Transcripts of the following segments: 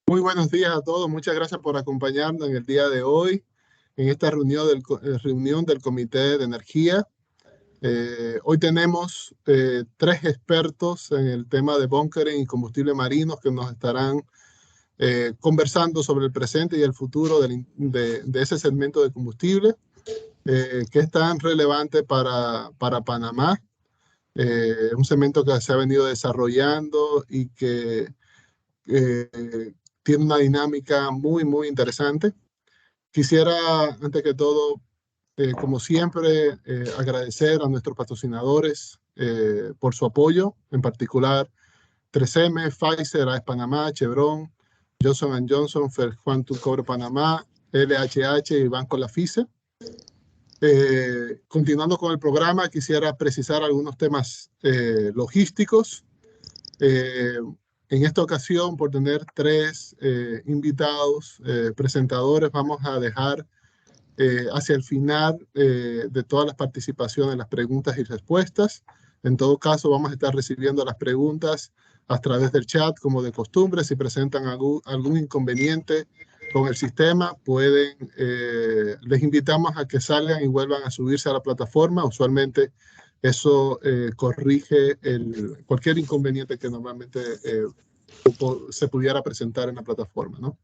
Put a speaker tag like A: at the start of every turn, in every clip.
A: Muy buenos días a todos. Muchas gracias por acompañarnos en el día de hoy, en esta reunión del Comité de Energía. Hoy tenemos tres expertos en el tema de bunkering y combustible marinos que nos estarán conversando sobre el presente y el futuro de ese segmento de combustible que es tan relevante para Panamá. Es un segmento que se ha venido desarrollando y que tiene una dinámica muy interesante. Quisiera, antes que todo, como siempre, agradecer a nuestros patrocinadores por su apoyo, en particular 3M, Pfizer, AES Panamá, Chevron, Johnson Johnson, Quantum Cobre Panamá, LHH y Banco La FICE. Continuando con el programa, quisiera precisar algunos temas logísticos. En esta ocasión, por tener tres invitados, presentadores, vamos a dejar hacia el final de todas las participaciones, las preguntas y respuestas. En todo caso, vamos a estar recibiendo las preguntas a través del chat, como de costumbre. Si presentan algún inconveniente con el sistema, les invitamos a que salgan y vuelvan a subirse a la plataforma. Usualmente eso corrige cualquier inconveniente que normalmente se pudiera presentar en la plataforma, ¿no?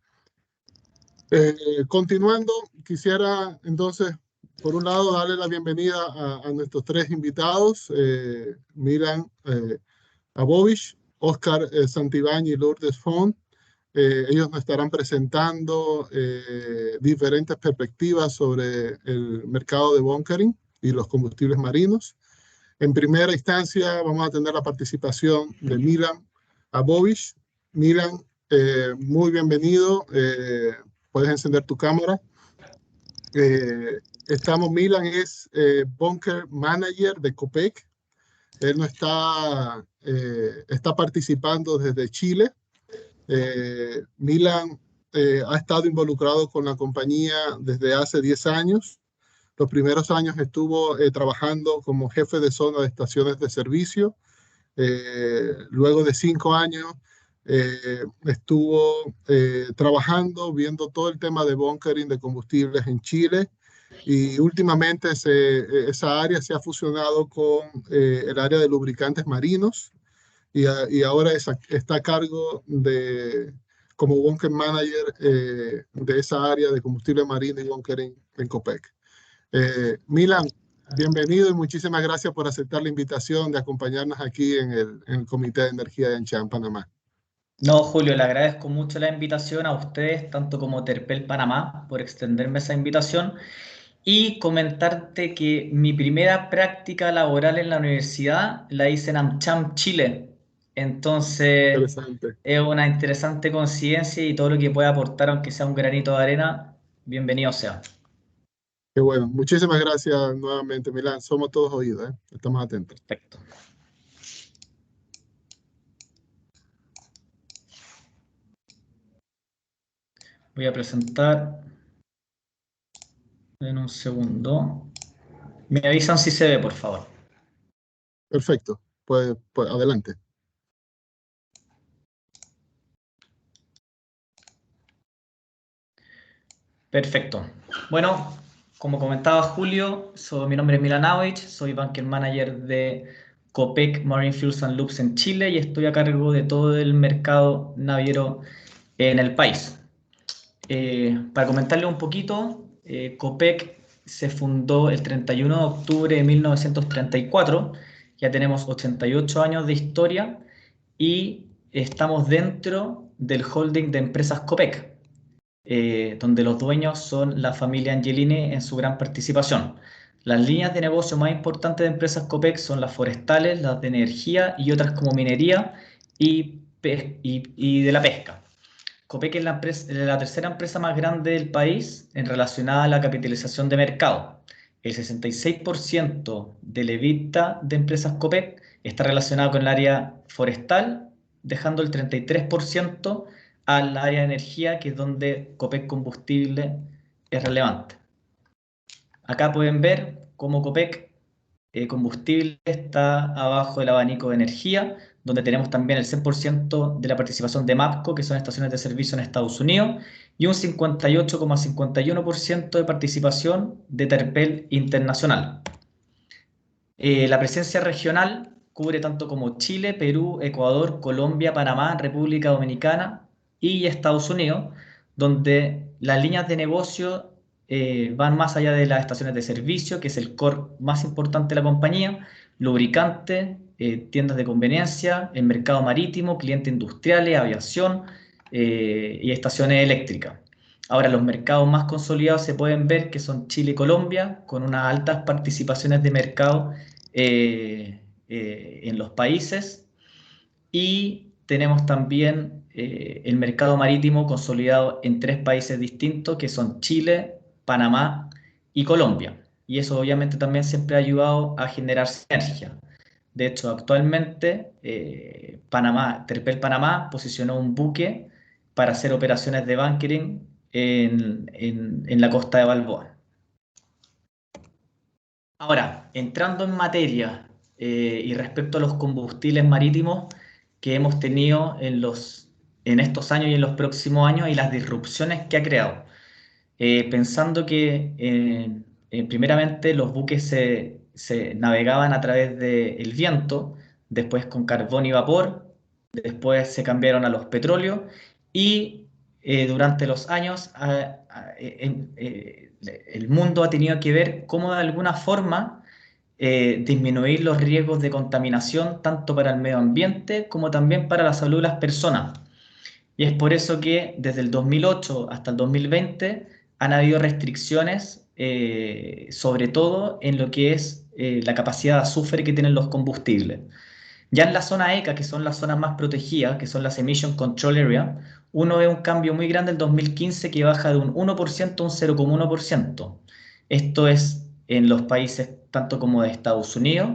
A: Continuando, quisiera entonces, por un lado, darle la bienvenida a nuestros tres invitados, Milan Abovich, Oscar Santibáñez y Lourdes Font. Ellos nos estarán presentando diferentes perspectivas sobre el mercado de bunkering y los combustibles marinos. En primera instancia, vamos a tener la participación de Milan Abovich. Milan, muy bienvenido. Puedes encender tu cámara. Milan es Bunker Manager de Copec. Él no está participando desde Chile. Milan ha estado involucrado con la compañía desde hace 10 años. Los primeros años estuvo trabajando como jefe de zona de estaciones de servicio. Luego de 5 años estuvo trabajando, viendo todo el tema de bunkering de combustibles en Chile, y últimamente esa área se ha fusionado con el área de lubricantes marinos y ahora está a cargo como bunker manager de esa área de combustible marino y bunkering en Copec. Milan, bienvenido y muchísimas gracias por aceptar la invitación de acompañarnos aquí en el Comité de Energía de Anchán, Panamá.
B: No, Julio, le agradezco mucho la invitación a ustedes, tanto como Terpel Panamá, por extenderme esa invitación y comentarte que mi primera práctica laboral en la universidad la hice en AmCham, Chile. Entonces,
A: Interesante.
B: es una interesante coincidencia y todo lo que pueda aportar, aunque sea un granito de arena, bienvenido sea.
A: Qué bueno. Muchísimas gracias nuevamente, Milan. Somos todos oídos, ¿eh? Estamos atentos.
B: Perfecto. Voy a presentar en un segundo. Me avisan si se ve, por favor.
A: Perfecto. Pues adelante.
B: Perfecto. Bueno, como comentaba Julio, mi nombre es Milan Avich, soy Banker Manager de Copec Marine Fuels and Lubes en Chile y estoy a cargo de todo el mercado naviero en el país. Para comentarle un poquito, Copec se fundó el 31 de octubre de 1934, ya tenemos 88 años de historia y estamos dentro del holding de empresas Copec. Donde los dueños son la familia Angelini en su gran participación. Las líneas de negocio más importantes de empresas Copec son las forestales, las de energía y otras como minería y de la pesca. Copec es la tercera empresa más grande del país en relacionada a la capitalización de mercado. El 66% del EBITDA de empresas Copec está relacionado con el área forestal, dejando el 33% al área de energía, que es donde Copec Combustible es relevante. Acá pueden ver cómo Copec Combustible está abajo del abanico de energía, donde tenemos también el 100% de la participación de MAPCO, que son estaciones de servicio en Estados Unidos, y un 58,51% de participación de Terpel Internacional. La presencia regional cubre tanto como Chile, Perú, Ecuador, Colombia, Panamá, República Dominicana y Estados Unidos, donde las líneas de negocio van más allá de las estaciones de servicio, que es el core más importante de la compañía, lubricante, tiendas de conveniencia, el mercado marítimo, clientes industriales, aviación y estaciones eléctricas. Ahora, los mercados más consolidados se pueden ver que son Chile y Colombia, con unas altas participaciones de mercado en los países, y tenemos también el mercado marítimo consolidado en 3 países distintos, que son Chile, Panamá y Colombia. Y eso obviamente también siempre ha ayudado a generar sinergia. De hecho, actualmente Terpel Panamá posicionó un buque para hacer operaciones de bunkering en la costa de Balboa. Ahora, entrando en materia y respecto a los combustibles marítimos que hemos tenido en estos años y en los próximos años y las disrupciones que ha creado. Pensando que primeramente los buques se navegaban a través del viento, después con carbón y vapor, después se cambiaron a los petróleos y durante los años el mundo ha tenido que ver cómo de alguna forma disminuir los riesgos de contaminación tanto para el medio ambiente como también para la salud de las personas. Y es por eso que desde el 2008 hasta el 2020 han habido restricciones, sobre todo en lo que es la capacidad de azufre que tienen los combustibles. Ya en la zona ECA, que son las zonas más protegidas, que son las Emission Control Area, uno ve un cambio muy grande en 2015 que baja de un 1% a un 0,1%. Esto es en los países tanto como de Estados Unidos,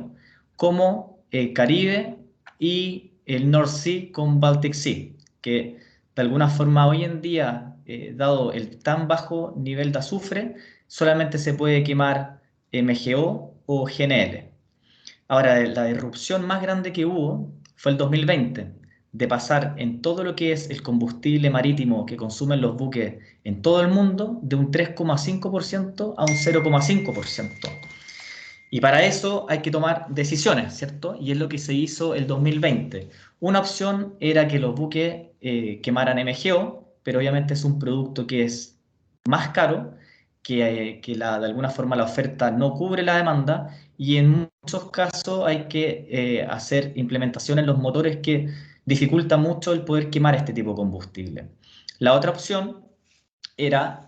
B: como Caribe y el North Sea con Baltic Sea, que de alguna forma hoy en día, dado el tan bajo nivel de azufre, solamente se puede quemar MGO o GNL. Ahora, la disrupción más grande que hubo fue el 2020, de pasar en todo lo que es el combustible marítimo que consumen los buques en todo el mundo, de un 3,5% a un 0,5%. Y para eso hay que tomar decisiones, ¿cierto? Y es lo que se hizo el 2020. Una opción era que los buques quemaran MGO, pero obviamente es un producto que es más caro, de alguna forma la oferta no cubre la demanda, y en muchos casos hay que hacer implementación en los motores que dificulta mucho el poder quemar este tipo de combustible. La otra opción era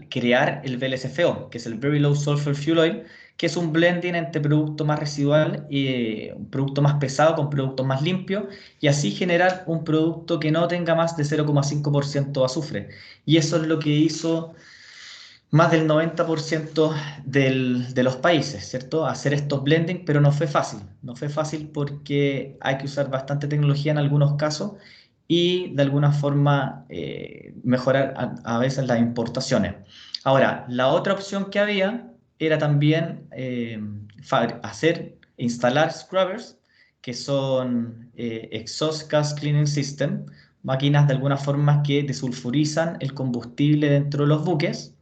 B: crear el VLSFO, que es el Very Low Sulfur Fuel Oil, que es un blending entre producto más residual y un producto más pesado con productos más limpios, y así generar un producto que no tenga más de 0,5% de azufre. Y eso es lo que hizo más del 90% de los países, ¿cierto? Hacer estos blending, pero no fue fácil. No fue fácil porque hay que usar bastante tecnología en algunos casos y de alguna forma mejorar a veces las importaciones. Ahora, la otra opción que había era también instalar scrubbers, que son exhaust gas cleaning system, máquinas de alguna forma que desulfurizan el combustible dentro de los buques.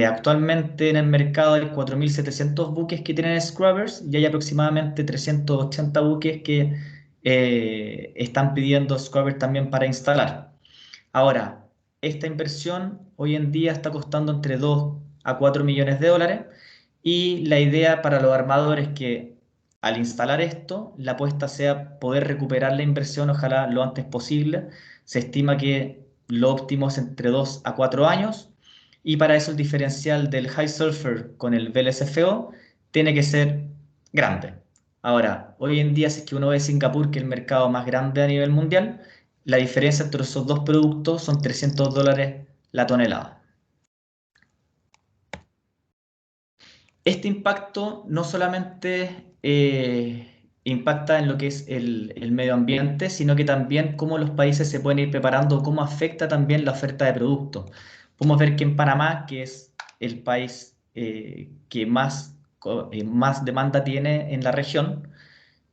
B: Actualmente en el mercado hay 4.700 buques que tienen scrubbers y hay aproximadamente 380 buques que están pidiendo scrubbers también para instalar. Ahora, esta inversión hoy en día está costando entre 2 a 4 millones de dólares, y la idea para los armadores es que al instalar esto, la apuesta sea poder recuperar la inversión, ojalá lo antes posible. Se estima que lo óptimo es entre 2 a 4 años, y para eso el diferencial del High Sulfur con el VLSFO tiene que ser grande. Ahora, hoy en día, si es que uno ve Singapur, que es el mercado más grande a nivel mundial, la diferencia entre esos dos productos son $300 la tonelada. Este impacto no solamente impacta en lo que es el medio ambiente, sino que también cómo los países se pueden ir preparando, cómo afecta también la oferta de productos. Podemos ver que en Panamá, que es el país que más demanda tiene en la región,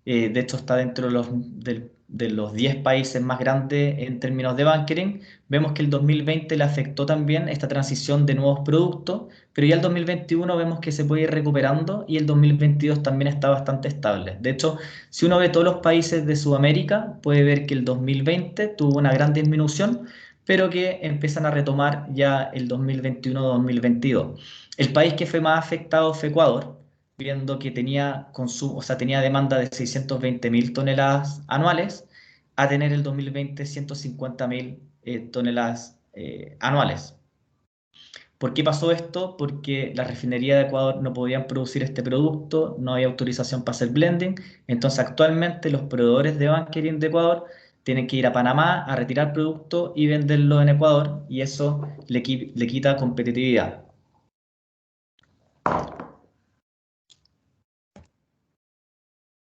B: De hecho, está dentro de los 10 países más grandes en términos de bunkering. Vemos que el 2020 le afectó también esta transición de nuevos productos, pero ya el 2021 vemos que se puede ir recuperando y el 2022 también está bastante estable. De hecho, si uno ve todos los países de Sudamérica, puede ver que el 2020 tuvo una gran disminución, pero que empiezan a retomar ya el 2021-2022. El país que fue más afectado fue Ecuador, viendo que tenía consumo, o sea, tenía demanda de 620.000 toneladas anuales, a tener el 2020 150.000 toneladas anuales. ¿Por qué pasó esto? Porque la refinería de Ecuador no podían producir este producto, no había autorización para hacer blending, entonces actualmente los proveedores de bunkering de Ecuador tienen que ir a Panamá a retirar producto y venderlo en Ecuador, y eso le quita competitividad.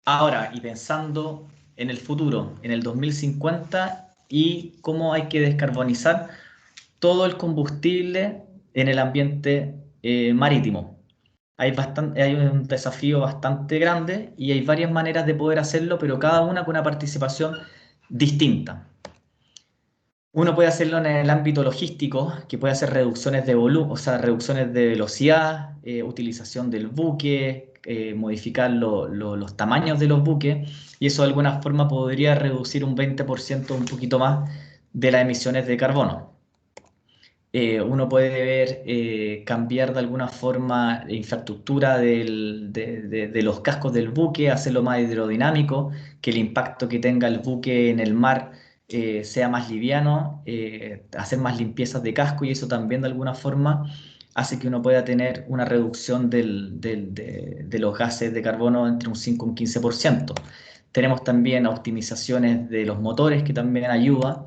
B: Ahora, y pensando en el futuro, en el 2050, y cómo hay que descarbonizar todo el combustible en el ambiente marítimo. Hay un desafío bastante grande y hay varias maneras de poder hacerlo, pero cada una con una participación distinta. Uno puede hacerlo en el ámbito logístico, que puede hacer reducciones de volumen, o sea, reducciones de velocidad, utilización del buque, modificar los tamaños de los buques, y eso de alguna forma podría reducir un 20%, un poquito más, de las emisiones de carbono. Uno puede ver cambiar de alguna forma la infraestructura de los cascos del buque, hacerlo más hidrodinámico, que el impacto que tenga el buque en el mar sea más liviano, hacer más limpiezas de casco, y eso también de alguna forma hace que uno pueda tener una reducción de los gases de carbono entre un 5 y un 15%. Tenemos también optimizaciones de los motores que también ayuda.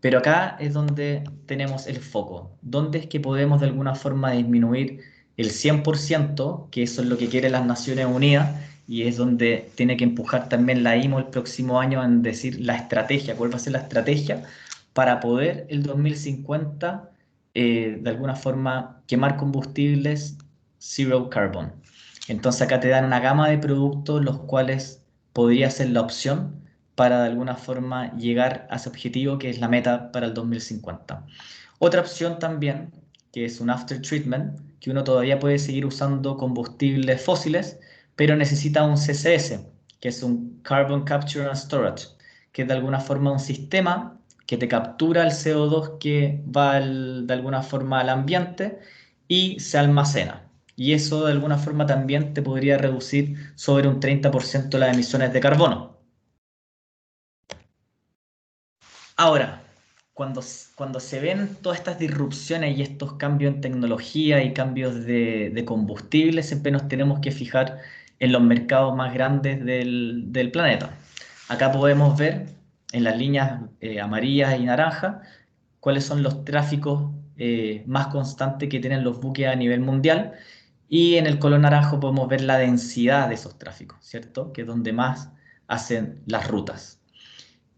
B: Pero acá es donde tenemos el foco. ¿Dónde es que podemos de alguna forma disminuir el 100%, que eso es lo que quieren las Naciones Unidas, y es donde tiene que empujar también la IMO el próximo año en decir la estrategia, cuál va a ser la estrategia para poder el 2050 de alguna forma quemar combustibles zero carbon? Entonces acá te dan una gama de productos los cuales podría ser la opción para de alguna forma llegar a ese objetivo que es la meta para el 2050. Otra opción también, que es un after treatment, que uno todavía puede seguir usando combustibles fósiles, pero necesita un CCS, que es un Carbon Capture and Storage, que es de alguna forma un sistema que te captura el CO2 que va de alguna forma al ambiente y se almacena. Y eso de alguna forma también te podría reducir sobre un 30% las emisiones de carbono. Ahora, cuando se ven todas estas disrupciones y estos cambios en tecnología y cambios de combustible, siempre nos tenemos que fijar en los mercados más grandes del planeta. Acá podemos ver en las líneas amarillas y naranjas cuáles son los tráficos más constantes que tienen los buques a nivel mundial, y en el color naranjo podemos ver la densidad de esos tráficos, ¿cierto? Que es donde más hacen las rutas.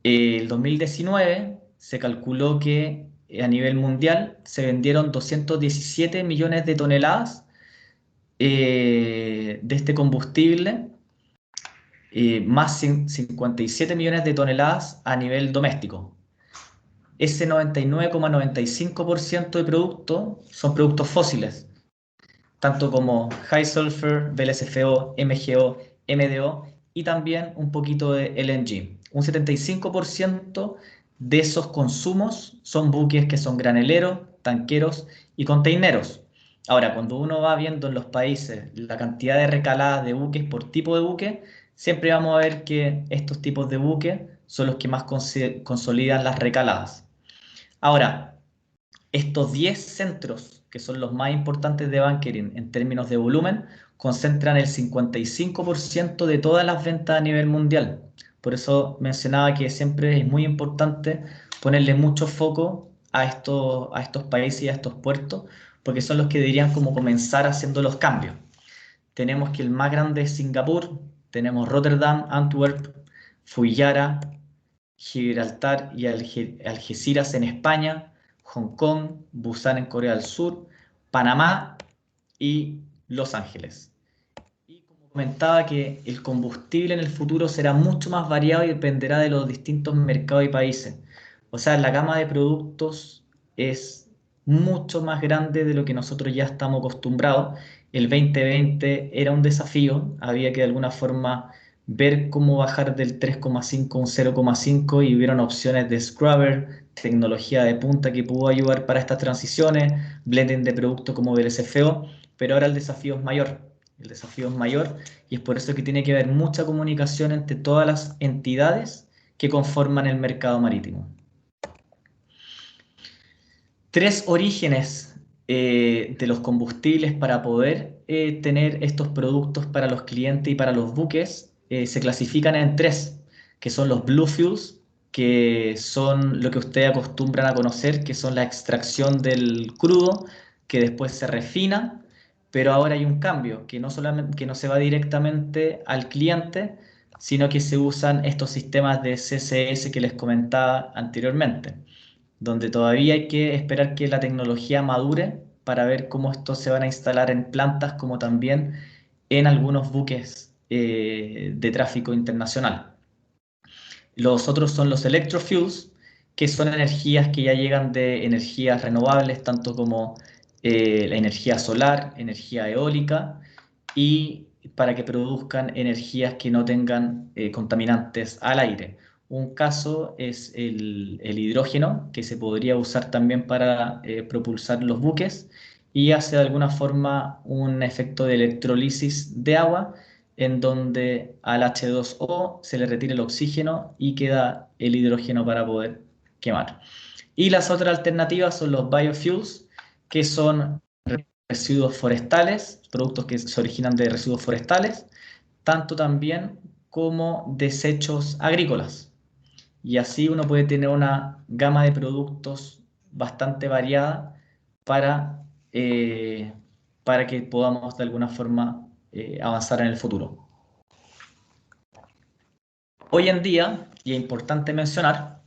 B: El 2019 se calculó que a nivel mundial se vendieron 217 millones de toneladas de este combustible, más 57 millones de toneladas a nivel doméstico. Ese 99,95% de productos son productos fósiles, tanto como High Sulfur, VLSFO, MGO, MDO y también un poquito de LNG. Un 75% de esos consumos son buques que son graneleros, tanqueros y containeros. Ahora, cuando uno va viendo en los países la cantidad de recaladas de buques por tipo de buque, siempre vamos a ver que estos tipos de buques son los que más consolidan las recaladas. Ahora, estos 10 centros, que son los más importantes de bunkering en términos de volumen, concentran el 55% de todas las ventas a nivel mundial. Por eso mencionaba que siempre es muy importante ponerle mucho foco a estos países y a estos puertos, porque son los que deberían como comenzar haciendo los cambios. Tenemos que el más grande es Singapur, tenemos Rotterdam, Antwerp, Fujairah, Gibraltar y Algeciras en España, Hong Kong, Busan en Corea del Sur, Panamá y Los Ángeles. Y como comentaba que el combustible en el futuro será mucho más variado y dependerá de los distintos mercados y países. O sea, la gama de productos es mucho más grande de lo que nosotros ya estamos acostumbrados. El 2020 era un desafío, había que de alguna forma ver cómo bajar del 3,5 a un 0,5 y hubieron opciones de scrubber, tecnología de punta que pudo ayudar para estas transiciones, blending de productos como VLCFO, pero ahora el desafío es mayor. El desafío es mayor y es por eso que tiene que haber mucha comunicación entre todas las entidades que conforman el mercado marítimo. Tres orígenes de los combustibles para poder tener estos productos para los clientes y para los buques se clasifican en tres, que son los blue fuels, que son lo que ustedes acostumbran a conocer, que son la extracción del crudo, que después se refina, pero ahora hay un cambio, que no solamente que no se va directamente al cliente, sino que se usan estos sistemas de CCS que les comentaba anteriormente, donde todavía hay que esperar que la tecnología madure para ver cómo estos se van a instalar en plantas como también en algunos buques de tráfico internacional. Los otros son los electrofuels, que son energías que ya llegan de energías renovables, tanto como la energía solar, energía eólica, y para que produzcan energías que no tengan contaminantes al aire. Un caso es el hidrógeno, que se podría usar también para propulsar los buques y hace de alguna forma un efecto de electrolisis de agua en donde al H2O se le retira el oxígeno y queda el hidrógeno para poder quemar. Y las otras alternativas son los biofuels, que son residuos forestales, productos que se originan de residuos forestales, tanto también como desechos agrícolas. Y así uno puede tener una gama de productos bastante variada para, eh, para que podamos de alguna forma avanzar en el futuro. Hoy en día, y es importante mencionar,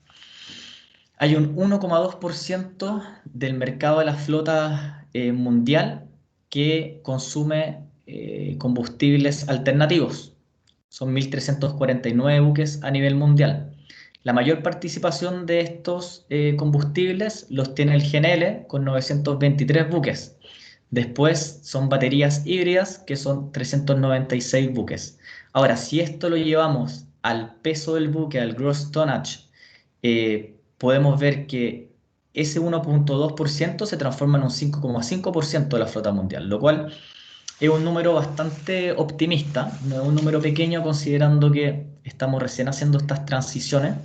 B: hay un 1,2% del mercado de la flota mundial que consume combustibles alternativos. Son 1.349 buques a nivel mundial. La mayor participación de estos combustibles los tiene el GNL con 923 buques. Después son baterías híbridas que son 396 buques. Ahora, si esto lo llevamos al peso del buque, al gross tonnage, podemos ver que ese 1,2% se transforma en un 5,5% de la flota mundial, lo cual es un número bastante optimista, no es un número pequeño considerando que estamos recién haciendo estas transiciones.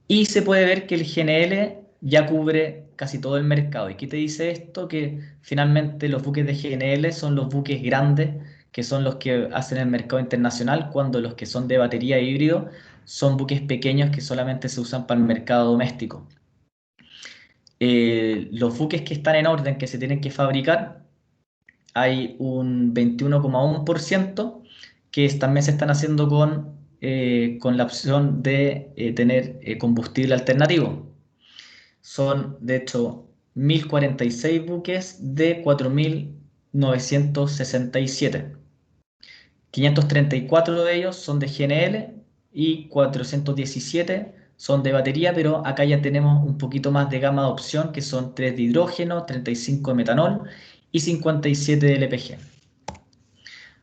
B: Y se puede ver que el GNL ya cubre casi todo el mercado. ¿Y qué te dice esto? Que finalmente los buques de GNL son los buques grandes, que son los que hacen el mercado internacional, cuando los que son de batería híbrido son buques pequeños que solamente se usan para el mercado doméstico. Los buques que están en orden, que se tienen que fabricar, hay un 21,1% que también se están haciendo con la opción de tener combustible alternativo. Son, de hecho, 1.046 buques de 4.967. 534 de ellos son de GNL y 417 son de batería, pero acá ya tenemos un poquito más de gama de opción, que son 3 de hidrógeno, 35 de metanol y 57 de LPG.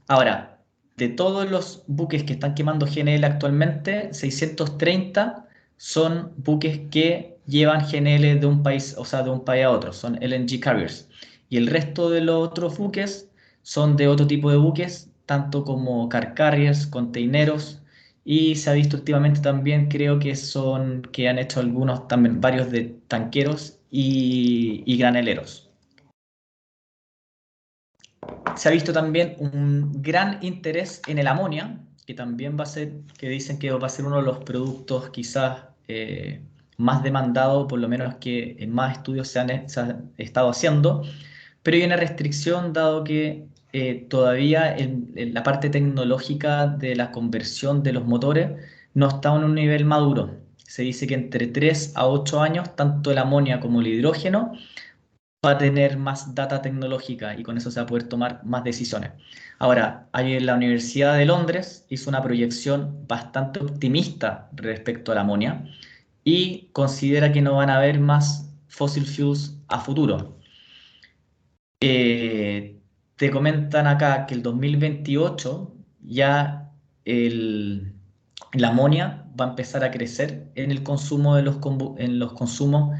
B: Ahora, de todos los buques que están quemando GNL actualmente, 630 son buques que llevan GNL de un país, o sea, de un país a otro, son LNG carriers. Y el resto de los otros buques son de otro tipo de buques, tanto como car carriers, containeros, y se ha visto últimamente también, creo que han hecho algunos, también varios de tanqueros y graneleros. Se ha visto también un gran interés en el amonia, que también va a ser, que dicen que va a ser uno de los productos quizás más demandados, por lo menos que en más estudios se han estado haciendo, pero hay una restricción dado que todavía en la parte tecnológica de la conversión de los motores no está en un nivel maduro. Se dice que entre 3 a 8 años, tanto el amonia como el hidrógeno va a tener más data tecnológica y con eso se va a poder tomar más decisiones. Ahora, ahí en la Universidad de Londres hizo una proyección bastante optimista respecto a la amonia y considera que no van a haber más fossil fuels a futuro. Te comentan acá que el 2028 ya la amonia va a empezar a crecer en el consumo de en los consumos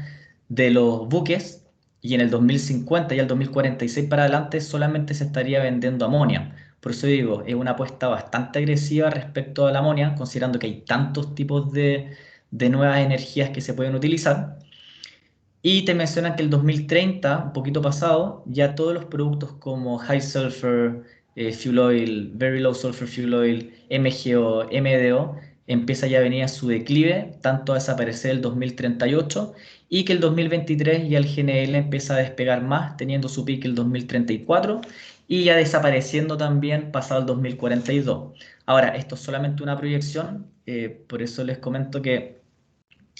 B: de los buques y en el 2050 y el 2046 para adelante solamente se estaría vendiendo amonia. Por eso digo, es una apuesta bastante agresiva respecto a la amonia, considerando que hay tantos tipos de nuevas energías que se pueden utilizar. Y te mencionan que el 2030, un poquito pasado, ya todos los productos como High Sulfur Fuel Oil, Very Low Sulfur Fuel Oil, MGO, MDO, empieza ya a venir a su declive, tanto a desaparecer el 2038, y que el 2023 ya el GNL empieza a despegar más, teniendo su pico el 2034, y ya desapareciendo también pasado el 2042. Ahora, esto es solamente una proyección, por eso les comento que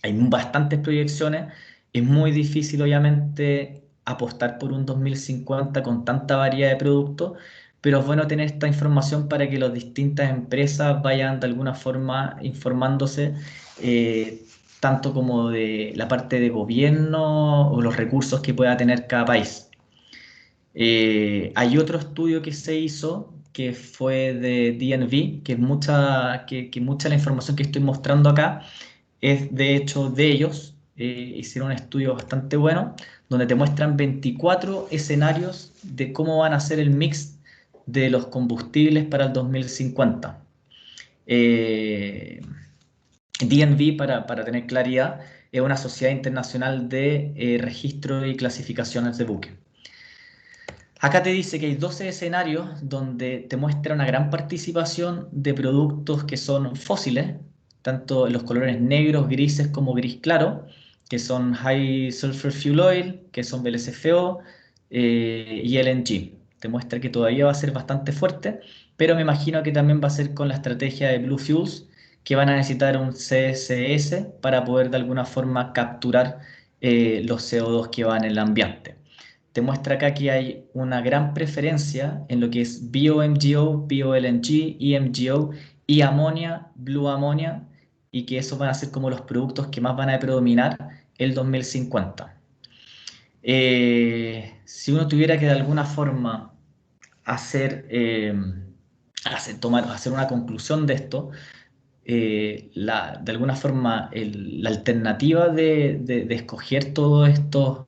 B: hay bastantes proyecciones. Es muy difícil, obviamente, apostar por un 2050 con tanta variedad de productos, pero es bueno tener esta información para que las distintas empresas vayan de alguna forma informándose, eh, tanto como de la parte de gobierno o los recursos que pueda tener cada país. Hay otro estudio que se hizo que fue de DNV, que mucha de la información que estoy mostrando acá es de hecho de ellos. Hicieron un estudio bastante bueno donde te muestran 24 escenarios de cómo van a ser el mix de los combustibles para el 2050. DNV, para tener claridad, es una sociedad internacional de registro y clasificaciones de buques. Acá te dice que hay 12 escenarios donde te muestra una gran participación de productos que son fósiles, tanto en los colores negros, grises como gris claro, que son High Sulfur Fuel Oil, que son VLSFO y LNG. Te muestra que todavía va a ser bastante fuerte, pero me imagino que también va a ser con la estrategia de Blue Fuels, que van a necesitar un CSS para poder de alguna forma capturar los CO2 que van en el ambiente. Te muestra acá que hay una gran preferencia en lo que es BioMGO, BioLNG, EMGO y amonia, Blue Ammonia, y que esos van a ser como los productos que más van a predominar el 2050. Si uno tuviera que de alguna forma hacer, hacer una conclusión de esto, de alguna forma la alternativa de escoger todos estos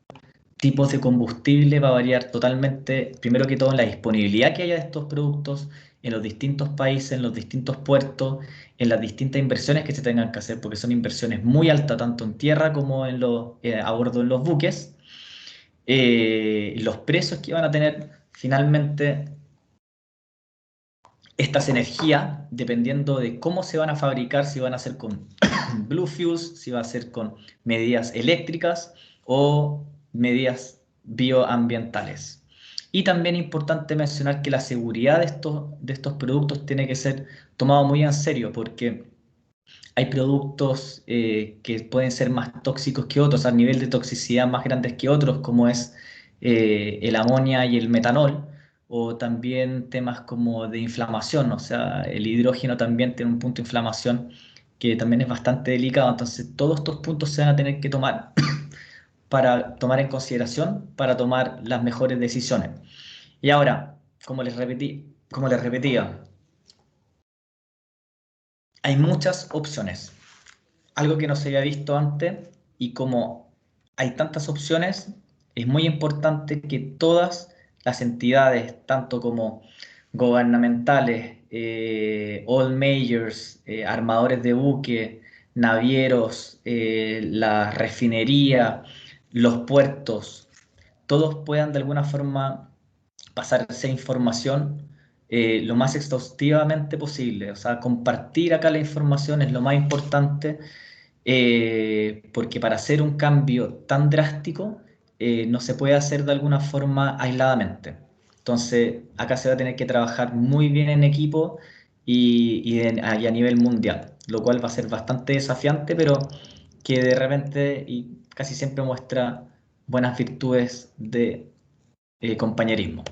B: tipos de combustible va a variar totalmente, primero que todo, en la disponibilidad que haya de estos productos en los distintos países, en los distintos puertos, en las distintas inversiones que se tengan que hacer, porque son inversiones muy altas, tanto en tierra como a bordo en los buques. Los precios que van a tener finalmente estas energías, dependiendo de cómo se van a fabricar, si van a ser con Blue Fuels, si va a ser con medidas eléctricas o medidas bioambientales. Y también es importante mencionar que la seguridad de estos productos tiene que ser tomado muy en serio porque hay productos que pueden ser más tóxicos que otros, a nivel de toxicidad más grandes que otros, como es el amonia y el metanol, o también temas como de inflamación, o sea, el hidrógeno también tiene un punto de inflamación que también es bastante delicado, entonces todos estos puntos se van a tener que tomar para tomar en consideración para tomar las mejores decisiones. Y ahora, como les repetía, hay muchas opciones. Algo que no se había visto antes y como hay tantas opciones, es muy importante que todas las entidades, tanto como gubernamentales, oil majors, armadores de buque, navieros, la refinería, los puertos, todos puedan de alguna forma pasar esa información lo más exhaustivamente posible. O sea, compartir acá la información es lo más importante porque para hacer un cambio tan drástico no se puede hacer de alguna forma aisladamente. Entonces, acá se va a tener que trabajar muy bien en equipo y a nivel mundial, lo cual va a ser bastante desafiante, pero que de repente y casi siempre muestra buenas virtudes de compañerismo.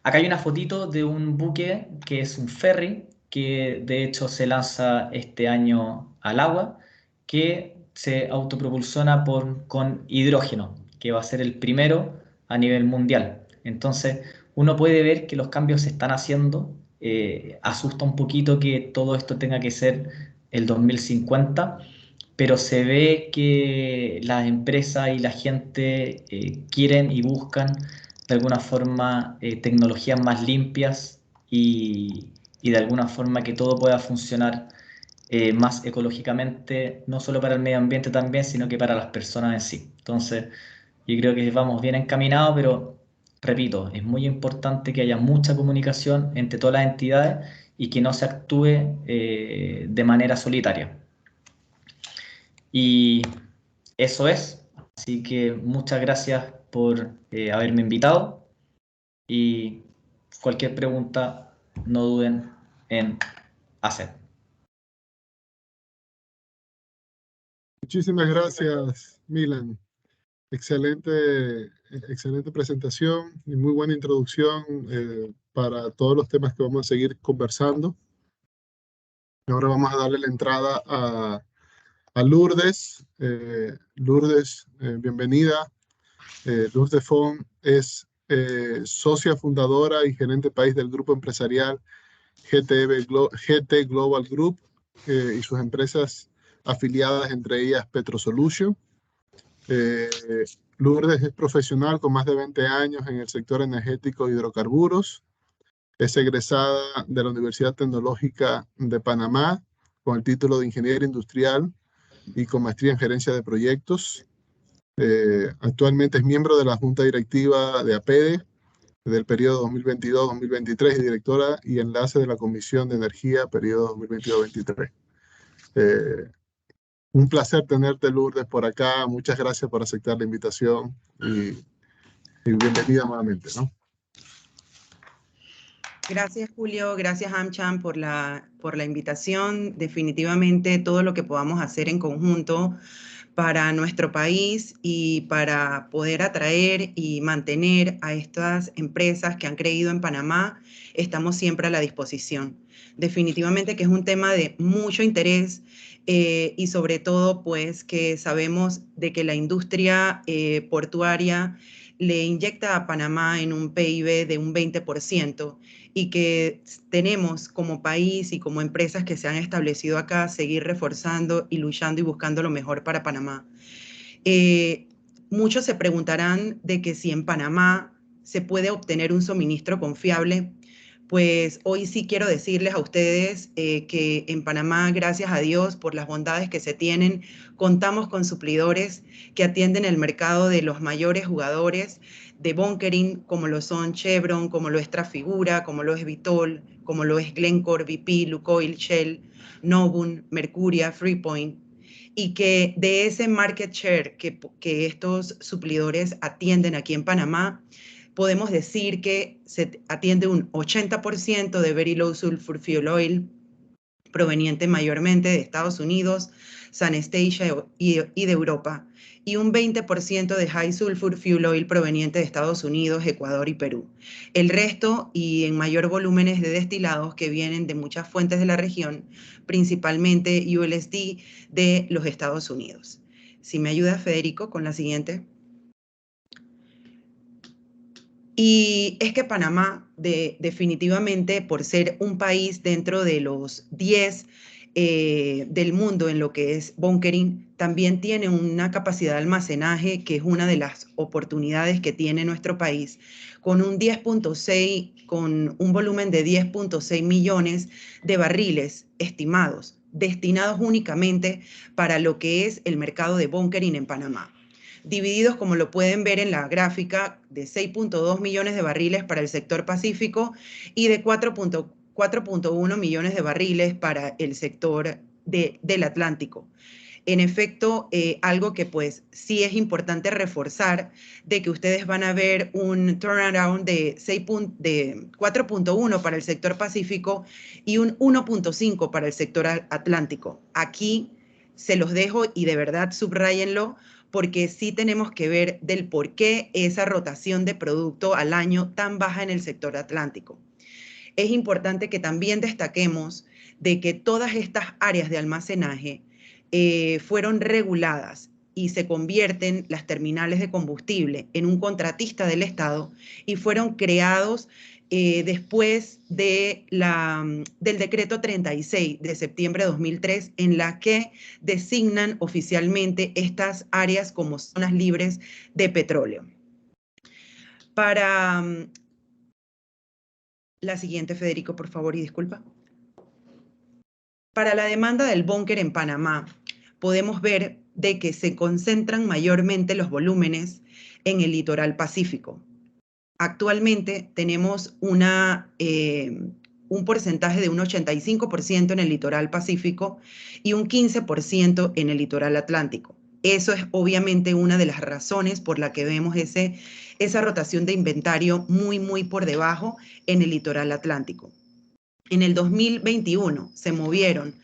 B: Acá hay una fotito de un buque que es un ferry, que de hecho se lanza este año al agua, que se autopropulsiona con hidrógeno, que va a ser el primero a nivel mundial. Entonces, uno puede ver que los cambios se están haciendo. Asusta un poquito que todo esto tenga que ser el 2050, pero se ve que las empresas y la gente quieren y buscan de alguna forma tecnologías más limpias y de alguna forma que todo pueda funcionar más ecológicamente, no solo para el medio ambiente también, sino que para las personas en sí. Entonces, yo creo que vamos bien encaminados, pero repito, es muy importante que haya mucha comunicación entre todas las entidades y que no se actúe de manera solitaria. Y eso es. Así que muchas gracias por haberme invitado y cualquier pregunta no duden en hacer.
A: Muchísimas gracias, Milan. Excelente, excelente presentación y muy buena introducción para todos los temas que vamos a seguir conversando. Ahora vamos a darle la entrada a Lourdes. Lourdes, bienvenida. Lourdes Font es socia fundadora y gerente país del grupo empresarial GT Global Group y sus empresas afiliadas, entre ellas PetroSolution. Lourdes es profesional con más de 20 años en el sector energético e hidrocarburos. Es egresada de la Universidad Tecnológica de Panamá con el título de Ingeniero Industrial y con maestría en Gerencia de Proyectos. Actualmente es miembro de la Junta Directiva de APEDE del periodo 2022-2023 y directora y enlace de la Comisión de Energía periodo 2022-2023. Un placer tenerte, Lourdes, por acá. Muchas gracias por aceptar la invitación y bienvenida nuevamente, ¿no?
C: Gracias, Julio. Gracias, AmCham, por la invitación. Definitivamente todo lo que podamos hacer en conjunto para nuestro país y para poder atraer y mantener a estas empresas que han creído en Panamá, estamos siempre a la disposición. Definitivamente que es un tema de mucho interés y sobre todo pues que sabemos de que la industria portuaria le inyecta a Panamá en un PIB de un 20% y que tenemos como país y como empresas que se han establecido acá seguir reforzando y luchando y buscando lo mejor para Panamá. Muchos se preguntarán de que si en Panamá se puede obtener un suministro confiable. Pues hoy sí quiero decirles a ustedes que en Panamá, gracias a Dios por las bondades que se tienen, contamos con suplidores que atienden el mercado de los mayores jugadores de bunkering, como lo son Chevron, como lo es Trafigura, como lo es Vitol, como lo es Glencore, BP, Lukoil, Shell, Novum, Mercuria, Freepoint, y que de ese market share que estos suplidores atienden aquí en Panamá, podemos decir que se atiende un 80% de Very Low Sulfur Fuel Oil, proveniente mayormente de Estados Unidos, San Anastasia y de Europa, y un 20% de High Sulfur Fuel Oil proveniente de Estados Unidos, Ecuador y Perú. El resto, y en mayor volúmenes de destilados que vienen de muchas fuentes de la región, principalmente ULSD de los Estados Unidos. Si me ayuda Federico con la siguiente. Y es que Panamá, definitivamente, por ser un país dentro de los 10 del mundo en lo que es bunkering, también tiene una capacidad de almacenaje que es una de las oportunidades que tiene nuestro país, con un 10.6, con un volumen de 10.6 millones de barriles estimados, destinados únicamente para lo que es el mercado de bunkering en Panamá, divididos, como lo pueden ver en la gráfica, de 6.2 millones de barriles para el sector Pacífico y de 4.1 millones de barriles para el sector del Atlántico. En efecto, algo que pues sí es importante reforzar, de que ustedes van a ver un turnaround de 4.1 para el sector Pacífico y un 1.5 para el sector Atlántico. Aquí se los dejo y de verdad subrayenlo, porque sí tenemos que ver del por qué esa rotación de producto al año tan baja en el sector atlántico. Es importante que también destaquemos de que todas estas áreas de almacenaje fueron reguladas y se convierten las terminales de combustible en un contratista del Estado y fueron creados después de del decreto 36 de septiembre de 2003, en la que designan oficialmente estas áreas como zonas libres de petróleo. Para la siguiente, Federico, por favor, y disculpa. Para la demanda del búnker en Panamá, podemos ver de que se concentran mayormente los volúmenes en el litoral pacífico. Actualmente tenemos un porcentaje de un 85% en el litoral pacífico y un 15% en el litoral atlántico. Eso es obviamente una de las razones por la que vemos esa rotación de inventario muy por debajo en el litoral atlántico. En el 2021 se movieron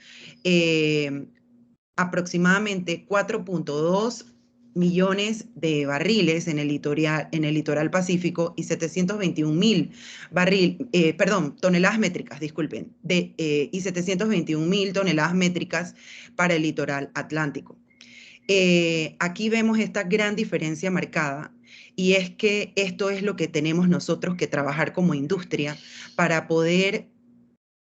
C: aproximadamente 4.2 millones de barriles en el litoral pacífico y 721.000 toneladas métricas, disculpen, y 721.000 toneladas métricas para el litoral atlántico. Aquí vemos esta gran diferencia marcada, y es que esto es lo que tenemos nosotros que trabajar como industria para poder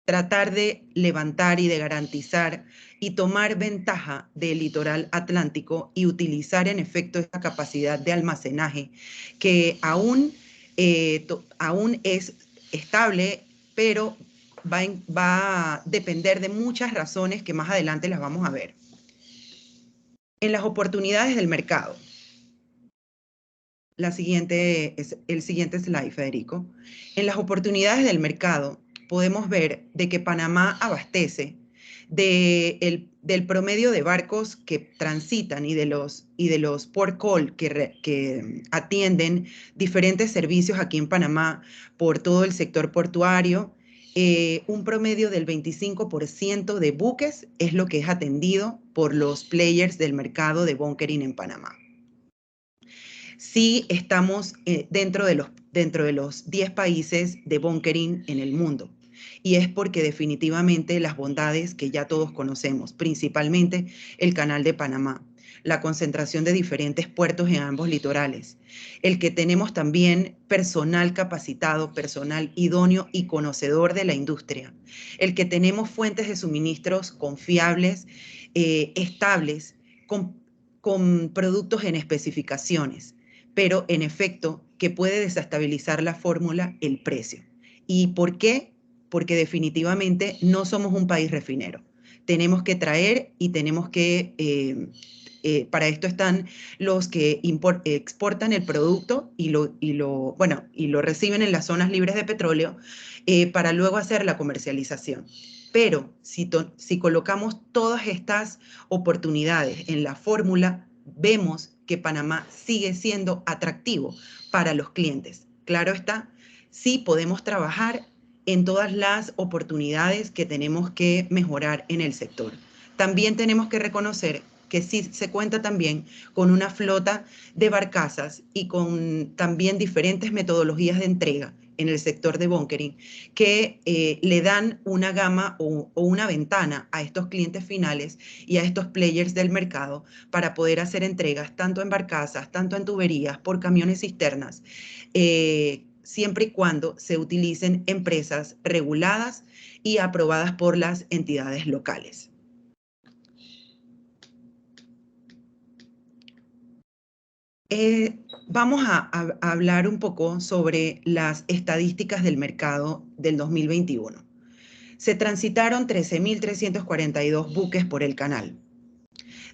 C: tratar de levantar y de garantizar y tomar ventaja del litoral atlántico y utilizar en efecto esta capacidad de almacenaje que aún es estable, pero va a depender de muchas razones que más adelante las vamos a ver. En las oportunidades del mercado. El siguiente slide, Federico. En las oportunidades del mercado podemos ver de que Panamá abastece del promedio de barcos que transitan y de los port call que atienden diferentes servicios aquí en Panamá por todo el sector portuario. Un promedio del 25% de buques es lo que es atendido por los players del mercado de bunkering en Panamá. Sí estamos dentro de los 10 países de bunkering en el mundo. Y es porque definitivamente las bondades que ya todos conocemos, principalmente el Canal de Panamá, la concentración de diferentes puertos en ambos litorales, el que tenemos también personal capacitado, personal idóneo y conocedor de la industria, el que tenemos fuentes de suministros confiables, estables, con productos en especificaciones, pero en efecto que puede desestabilizar la fórmula, el precio. ¿Y por qué? Porque definitivamente no somos un país refinero. Tenemos que traer y tenemos que, para esto están los que exportan el producto y lo reciben en las zonas libres de petróleo para luego hacer la comercialización. Pero si colocamos todas estas oportunidades en la fórmula, vemos que Panamá sigue siendo atractivo para los clientes. Claro está, sí podemos trabajar en todas las oportunidades que tenemos que mejorar en el sector. También tenemos que reconocer que sí se cuenta también con una flota de barcazas y con también diferentes metodologías de entrega en el sector de bunkering que le dan una gama o una ventana a estos clientes finales y a estos players del mercado para poder hacer entregas tanto en barcazas, tanto en tuberías, por camiones cisternas, siempre y cuando se utilicen empresas reguladas y aprobadas por las entidades locales. Vamos a hablar un poco sobre las estadísticas del mercado del 2021. Se transitaron 13.342 buques por el canal.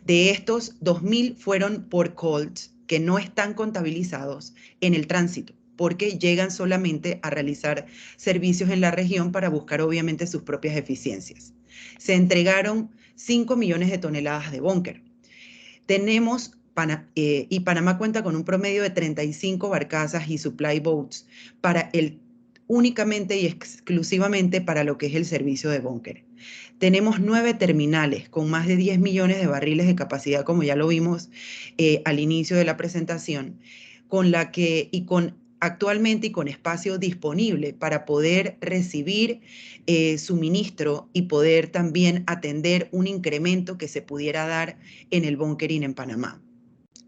C: De estos, 2.000 fueron port calls que no están contabilizados en el tránsito, porque llegan solamente a realizar servicios en la región para buscar obviamente sus propias eficiencias. Se entregaron 5 millones de toneladas de búnker. Y Panamá cuenta con un promedio de 35 barcazas y supply boats para únicamente y exclusivamente para lo que es el servicio de búnker. Tenemos 9 terminales con más de 10 millones de barriles de capacidad, como ya lo vimos al inicio de la presentación, actualmente y con espacio disponible para poder recibir suministro y poder también atender un incremento que se pudiera dar en el bunkering en Panamá.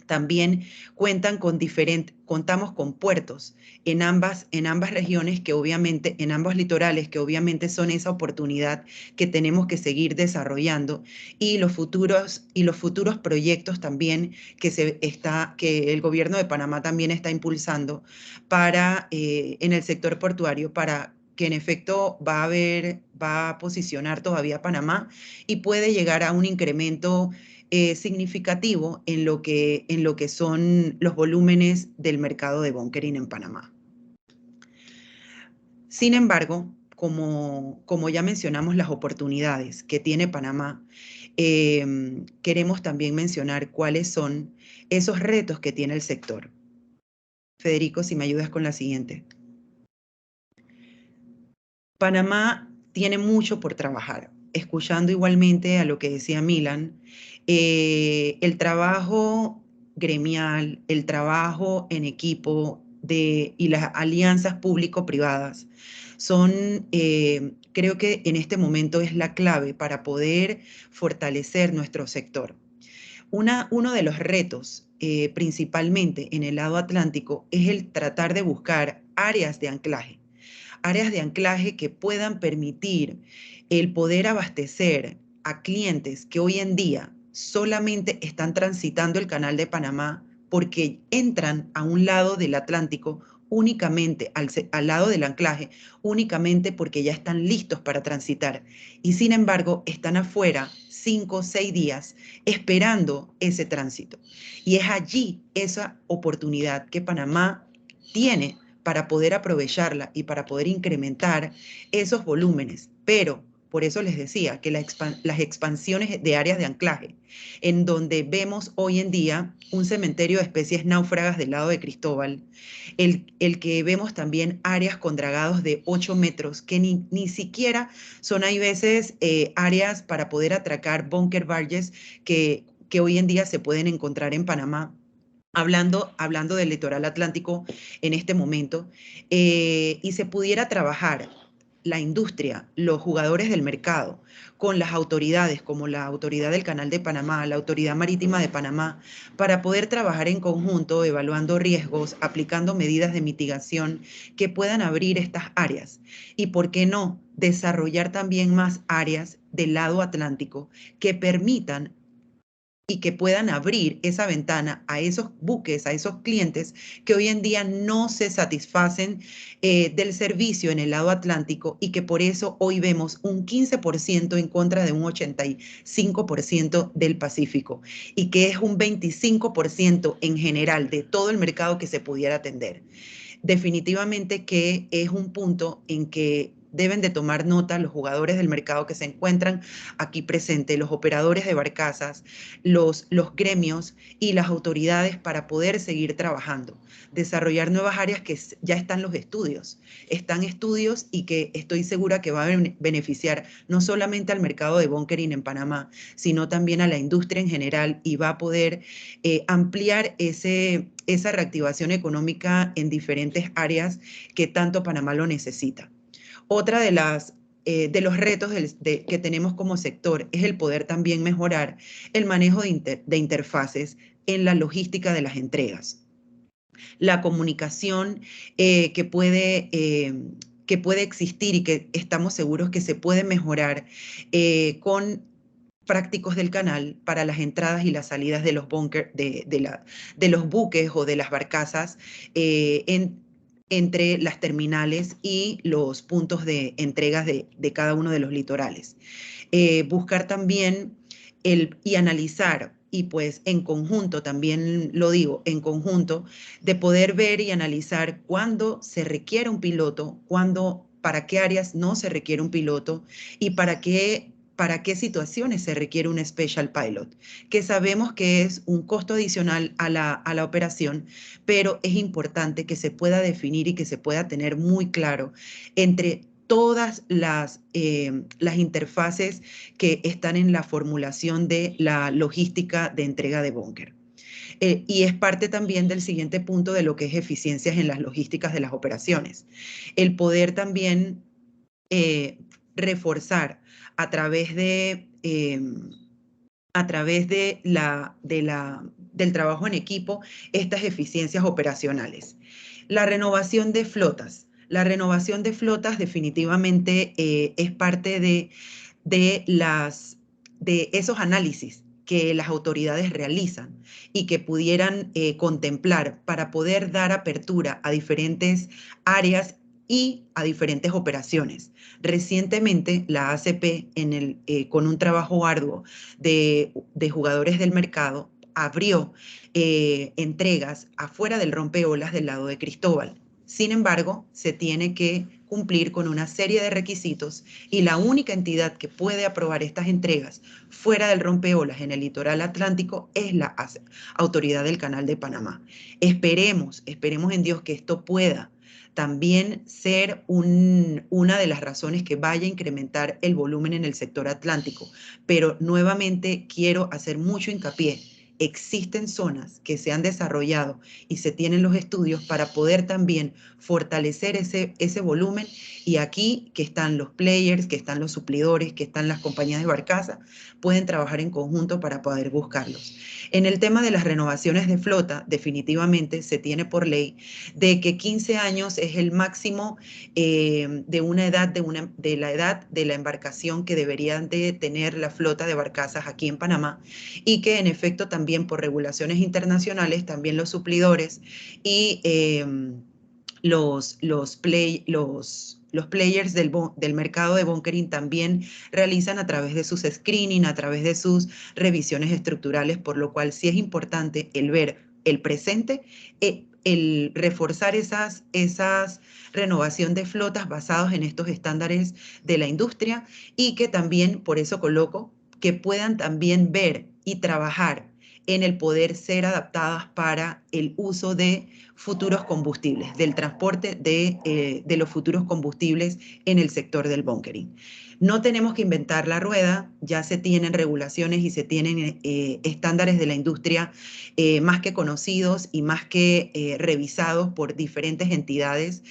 C: También contamos con puertos en ambas regiones que obviamente, en ambos litorales que obviamente son esa oportunidad que tenemos que seguir desarrollando y los futuros proyectos también que el gobierno de Panamá también está impulsando en el sector portuario para que en efecto va a posicionar todavía a Panamá y puede llegar a un incremento significativo en lo que son los volúmenes del mercado de bunkering en Panamá. Sin embargo, como ya mencionamos las oportunidades que tiene Panamá, queremos también mencionar cuáles son esos retos que tiene el sector. Federico, si me ayudas con la siguiente. Panamá tiene mucho por trabajar. Escuchando igualmente a lo que decía Milan, el trabajo gremial, el trabajo en equipo y las alianzas público-privadas creo que en este momento es la clave para poder fortalecer nuestro sector. Uno de los retos, principalmente en el lado atlántico, es el tratar de buscar áreas de anclaje que puedan permitir el poder abastecer a clientes que hoy en día solamente están transitando el Canal de Panamá porque entran a un lado del Atlántico únicamente, al lado del anclaje, únicamente porque ya están listos para transitar. Y sin embargo, están afuera 5 o 6 días esperando ese tránsito. Y es allí esa oportunidad que Panamá tiene para poder aprovecharla y para poder incrementar esos volúmenes. Pero por eso les decía que las expansiones de áreas de anclaje, en donde vemos hoy en día un cementerio de especies náufragas del lado de Cristóbal, el que vemos también áreas con dragados de 8 metros, que ni siquiera son, hay veces, áreas para poder atracar bunker barges que hoy en día se pueden encontrar en Panamá. Hablando del litoral atlántico en este momento, y se pudiera trabajar la industria, los jugadores del mercado, con las autoridades como la Autoridad del Canal de Panamá, la Autoridad Marítima de Panamá, para poder trabajar en conjunto, evaluando riesgos, aplicando medidas de mitigación que puedan abrir estas áreas. Y, ¿por qué no?, desarrollar también más áreas del lado atlántico que permitan y que puedan abrir esa ventana a esos buques, a esos clientes que hoy en día no se satisfacen del servicio en el lado atlántico y que por eso hoy vemos un 15% en contra de un 85% del Pacífico y que es un 25% en general de todo el mercado que se pudiera atender. Definitivamente que es un punto en que deben de tomar nota los jugadores del mercado que se encuentran aquí presentes, los operadores de barcazas, los gremios y las autoridades para poder seguir trabajando, desarrollar nuevas áreas que ya están están estudios y que estoy segura que va a beneficiar no solamente al mercado de bunkering en Panamá, sino también a la industria en general y va a poder ampliar esa reactivación económica en diferentes áreas que tanto Panamá lo necesita. Otra de los retos que tenemos como sector es el poder también mejorar el manejo de interfaces en la logística de las entregas. La comunicación que puede existir y que estamos seguros que se puede mejorar con prácticos del canal para las entradas y las salidas de los de los buques o de las barcazas entre las terminales y los puntos de entregas de cada uno de los litorales. Buscar también y analizar, y pues en conjunto, también lo digo, en conjunto, de poder ver y analizar cuándo se requiere un piloto, para qué áreas no se requiere un piloto y para qué para qué situaciones se requiere un Special Pilot, que sabemos que es un costo adicional a la operación, pero es importante que se pueda definir y que se pueda tener muy claro entre todas las interfaces que están en la formulación de la logística de entrega de búnker. Y es parte también del siguiente punto de lo que es eficiencias en las logísticas de las operaciones. El poder también reforzar a través del trabajo en equipo estas eficiencias operacionales. La renovación de flotas. La renovación de flotas definitivamente es parte de esos análisis que las autoridades realizan y que pudieran contemplar para poder dar apertura a diferentes áreas y a diferentes operaciones. Recientemente, la ACP, con un trabajo arduo de jugadores del mercado, abrió entregas afuera del rompeolas del lado de Cristóbal. Sin embargo, se tiene que cumplir con una serie de requisitos y la única entidad que puede aprobar estas entregas fuera del rompeolas en el litoral atlántico es la Autoridad del Canal de Panamá. Esperemos en Dios que esto pueda también ser una de las razones que vaya a incrementar el volumen en el sector atlántico. Pero nuevamente quiero hacer mucho hincapié. Existen zonas que se han desarrollado y se tienen los estudios para poder también fortalecer ese volumen, y aquí que están los players, que están los suplidores, que están las compañías de barcaza, pueden trabajar en conjunto para poder buscarlos. En el tema de las renovaciones de flota, definitivamente se tiene por ley de que 15 años es el máximo de la edad de la embarcación que deberían de tener la flota de barcazas aquí en Panamá, y que en efecto también por regulaciones internacionales, también los suplidores y los players del mercado de bunkering también realizan a través de sus screening, a través de sus revisiones estructurales, por lo cual sí es importante el ver el presente, el reforzar esas renovación de flotas basados en estos estándares de la industria, y que también, por eso coloco, que puedan también ver y trabajar en el poder ser adaptadas para el uso de futuros combustibles, del transporte de los futuros combustibles en el sector del bunkering. No tenemos que inventar la rueda, ya se tienen regulaciones y se tienen estándares de la industria más que conocidos y más que revisados por diferentes entidades.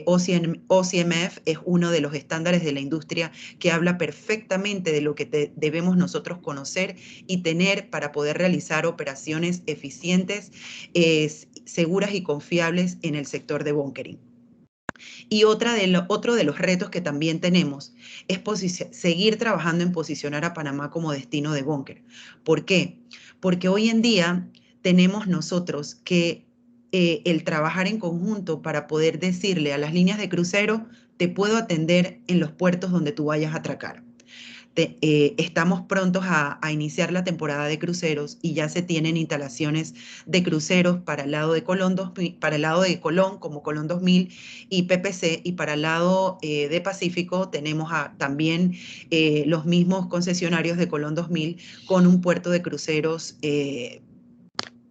C: OCMF es uno de los estándares de la industria que habla perfectamente de lo que debemos nosotros conocer y tener para poder realizar operaciones eficientes, seguras y confiables en el sector de bunkering. Y otro de los retos que también tenemos es seguir trabajando en posicionar a Panamá como destino de búnker. ¿Por qué? Porque hoy en día tenemos nosotros que el trabajar en conjunto para poder decirle a las líneas de crucero: te puedo atender en los puertos donde tú vayas a atracar. Estamos prontos a iniciar la temporada de cruceros y ya se tienen instalaciones de cruceros para el lado de Colón, como Colón 2000 y PPC, y para el lado de Pacífico tenemos también los mismos concesionarios de Colón 2000 con un puerto de cruceros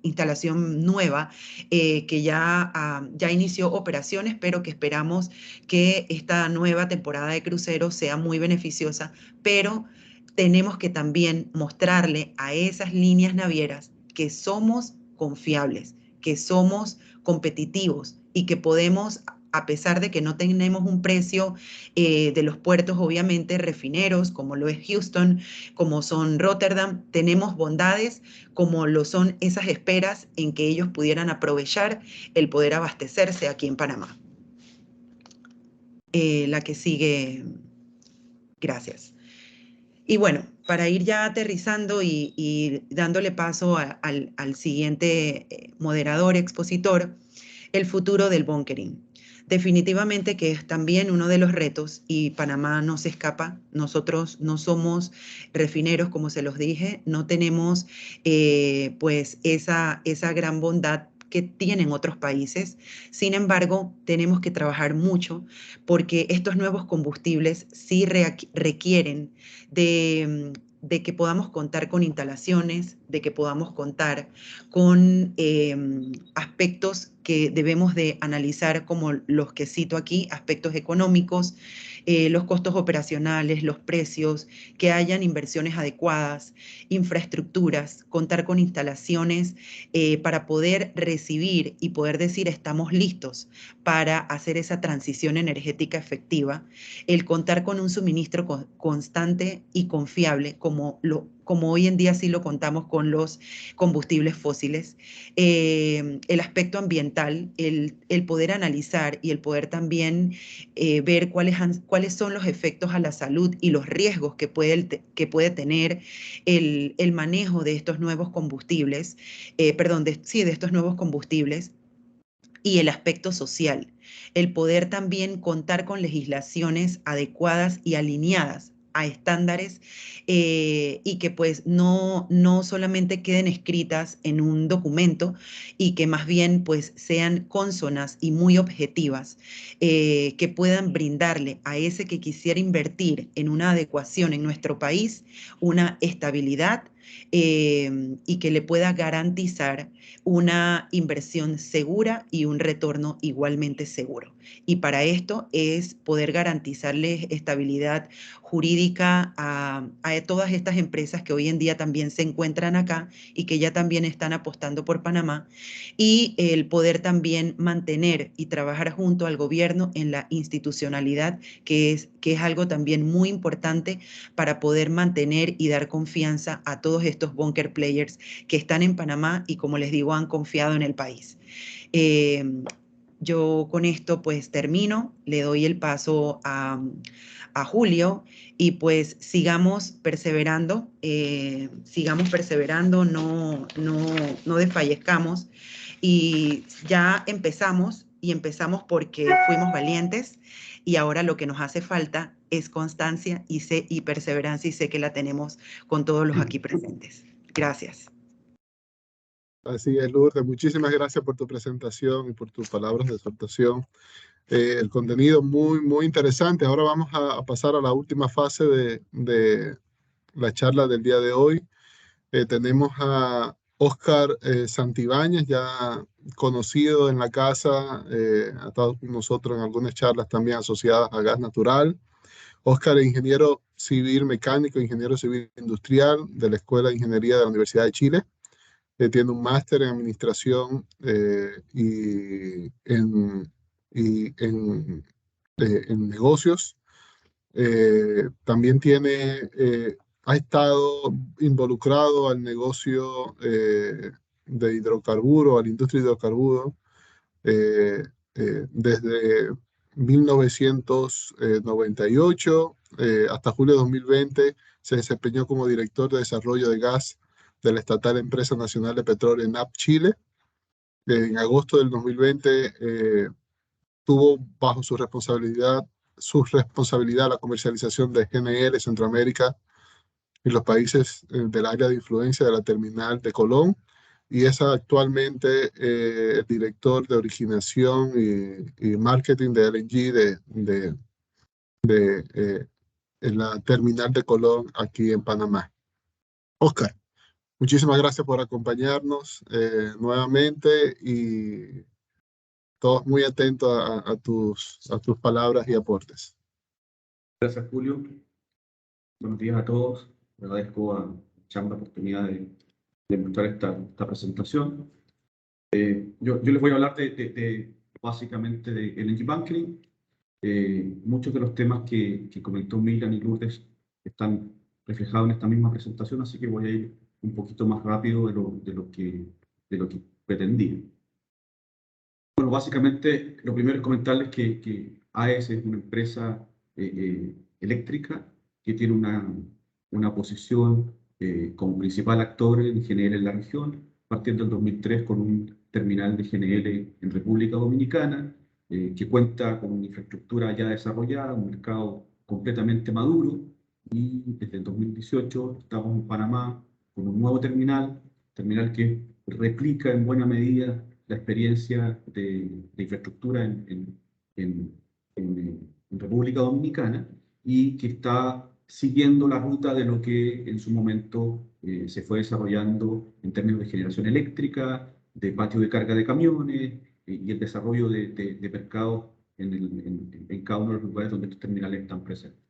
C: instalación nueva que ya inició operaciones, pero que esperamos que esta nueva temporada de cruceros sea muy beneficiosa, pero tenemos que también mostrarle a esas líneas navieras que somos confiables, que somos competitivos y que podemos, a pesar de que no tenemos un precio de los puertos, obviamente, refineros, como lo es Houston, como son Rotterdam, tenemos bondades como lo son esas esperas en que ellos pudieran aprovechar el poder abastecerse aquí en Panamá. La que sigue, gracias. Y bueno, para ir ya aterrizando y dándole paso al siguiente moderador, expositor, el futuro del bunkering. Definitivamente que es también uno de los retos, y Panamá no se escapa. Nosotros no somos refineros, como se los dije, no tenemos pues esa gran bondad que tienen otros países. Sin embargo, tenemos que trabajar mucho porque estos nuevos combustibles sí requieren de que podamos contar con instalaciones, de que podamos contar con aspectos que debemos de analizar como los que cito aquí, aspectos económicos, los costos operacionales, los precios, que hayan inversiones adecuadas, infraestructuras, contar con instalaciones para poder recibir y poder decir estamos listos para hacer esa transición energética efectiva, el contar con un suministro constante y confiable como hoy en día sí lo contamos con los combustibles fósiles, el aspecto ambiental, el poder analizar y el poder también ver cuáles son los efectos a la salud y los riesgos que puede tener el manejo de estos nuevos combustibles, de estos nuevos combustibles, y el aspecto social, el poder también contar con legislaciones adecuadas y alineadas a estándares y que pues no solamente queden escritas en un documento y que más bien pues sean cónsonas y muy objetivas, que puedan brindarle a ese que quisiera invertir en una adecuación en nuestro país una estabilidad y que le pueda garantizar una inversión segura y un retorno igualmente seguro. Y para esto es poder garantizarles estabilidad jurídica a todas estas empresas que hoy en día también se encuentran acá y que ya también están apostando por Panamá, y el poder también mantener y trabajar junto al gobierno en la institucionalidad, que es algo también muy importante para poder mantener y dar confianza a todos estos bunker players que están en Panamá y, como les digo, han confiado en el país. Yo con esto pues termino, le doy el paso a Julio y pues sigamos perseverando, no desfallezcamos, y ya empezamos y empezamos porque fuimos valientes, y ahora lo que nos hace falta es constancia y perseverancia, y sé que la tenemos con todos los aquí presentes. Gracias.
A: Así es, Lourdes. Muchísimas gracias por tu presentación y por tus palabras de exhortación. El contenido muy, muy interesante. Ahora vamos a pasar a la última fase de la charla del día de hoy. Tenemos a Óscar Santibáñez, ya conocido en la casa, ha estado con nosotros en algunas charlas también asociadas a gas natural. Óscar es ingeniero civil mecánico, ingeniero civil industrial de la Escuela de Ingeniería de la Universidad de Chile. Tiene un máster en administración en negocios. También ha estado involucrado al negocio de hidrocarburos, a la industria de hidrocarburos, desde 1998 hasta julio de 2020. Se desempeñó como director de desarrollo de gas de la estatal Empresa Nacional de Petróleo ENAP Chile. En agosto del 2020 tuvo bajo su responsabilidad la comercialización de GNL Centroamérica y los países del área de influencia de la terminal de Colón, y es actualmente el director de originación y marketing de LNG en la terminal de Colón aquí en Panamá. Óscar, muchísimas gracias por acompañarnos nuevamente, y todos muy atentos a tus palabras y aportes.
D: Gracias, Julio. Buenos días a todos. Agradezco a Chamba la oportunidad de mostrar esta presentación. Yo les voy a hablar básicamente de LNG Bunkering. Muchos de los temas que comentó Miriam y Lourdes están reflejados en esta misma presentación, así que voy a ir un poquito más rápido de lo que pretendía. Bueno, básicamente lo primero es comentarles que AES es una empresa eléctrica que tiene una posición como principal actor en GNL en la región, partiendo del 2003 con un terminal de GNL en República Dominicana, que cuenta con una infraestructura ya desarrollada, un mercado completamente maduro, y desde el 2018 estamos en Panamá con un nuevo terminal que replica en buena medida la experiencia de infraestructura en República Dominicana y que está siguiendo la ruta de lo que en su momento se fue desarrollando en términos de generación eléctrica, de patio de carga de camiones y el desarrollo de mercados en cada uno de los lugares donde estos terminales están presentes.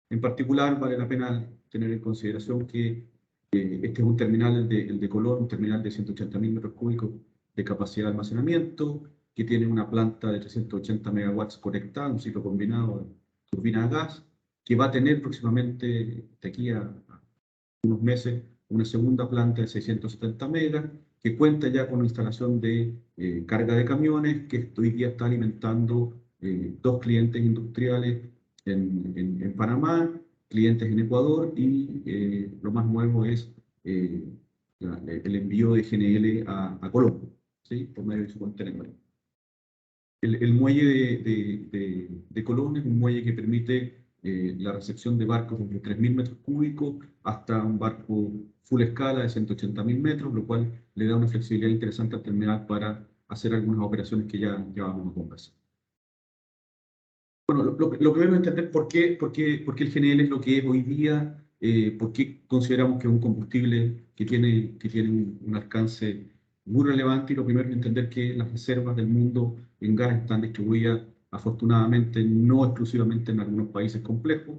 D: En particular, vale la pena tener en consideración que este es un terminal, el de Colón, un terminal de 180.000 metros cúbicos de capacidad de almacenamiento, que tiene una planta de 380 megawatts conectada, un ciclo combinado de turbina a gas, que va a tener próximamente, de aquí a unos meses, una segunda planta de 670 megas, que cuenta ya con la instalación de carga de camiones, que hoy día está alimentando 2 clientes industriales en Panamá, clientes en Ecuador, y lo más nuevo es el envío de GNL a Colombia, ¿sí? Por medio de su contenedor. El muelle de Colón es un muelle que permite la recepción de barcos desde 3.000 metros cúbicos hasta un barco full escala de 180.000 metros, lo cual le da una flexibilidad interesante al terminal para hacer algunas operaciones que ya vamos a conversar. Bueno, lo primero es entender por qué el GNL es lo que es hoy día, por qué consideramos que es un combustible que tiene un alcance muy relevante, y lo primero es entender que las reservas del mundo en gas están distribuidas afortunadamente no exclusivamente en algunos países complejos.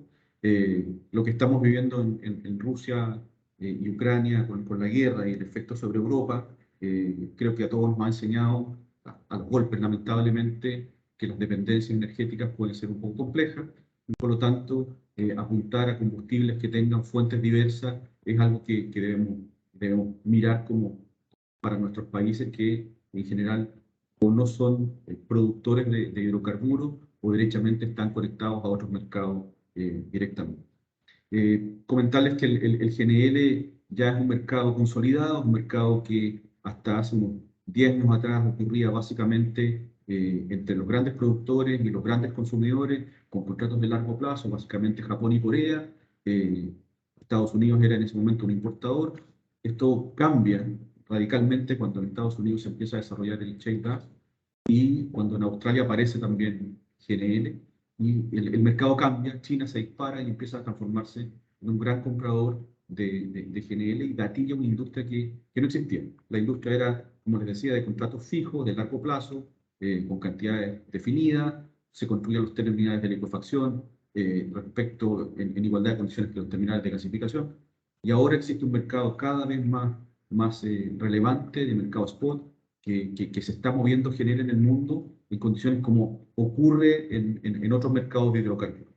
D: Lo que estamos viviendo en Rusia y Ucrania con la guerra y el efecto sobre Europa, creo que a todos nos ha enseñado a los golpes, lamentablemente, que las dependencias energéticas pueden ser un poco complejas, y por lo tanto apuntar a combustibles que tengan fuentes diversas es algo que debemos mirar como para nuestros países que en general o no son productores de hidrocarburos o derechamente están conectados a otros mercados directamente. Comentarles que el GNL ya es un mercado consolidado, un mercado que hasta hace unos 10 años atrás ocurría básicamente entre los grandes productores y los grandes consumidores, con contratos de largo plazo, básicamente Japón y Corea. Estados Unidos era en ese momento un importador. Esto cambia radicalmente cuando en Estados Unidos se empieza a desarrollar el shale gas y cuando en Australia aparece también GNL. Y el mercado cambia, China se dispara y empieza a transformarse en un gran comprador de GNL y gatilla una industria que no existía. La industria era, como les decía, de contratos fijos, de largo plazo, con cantidades definidas, se construían los terminales de liquefacción respecto en igualdad de condiciones que los terminales de gasificación, y ahora existe un mercado cada vez más relevante de mercado spot que se está moviendo GNL en el mundo en condiciones como ocurre en otros mercados de hidrocarburos.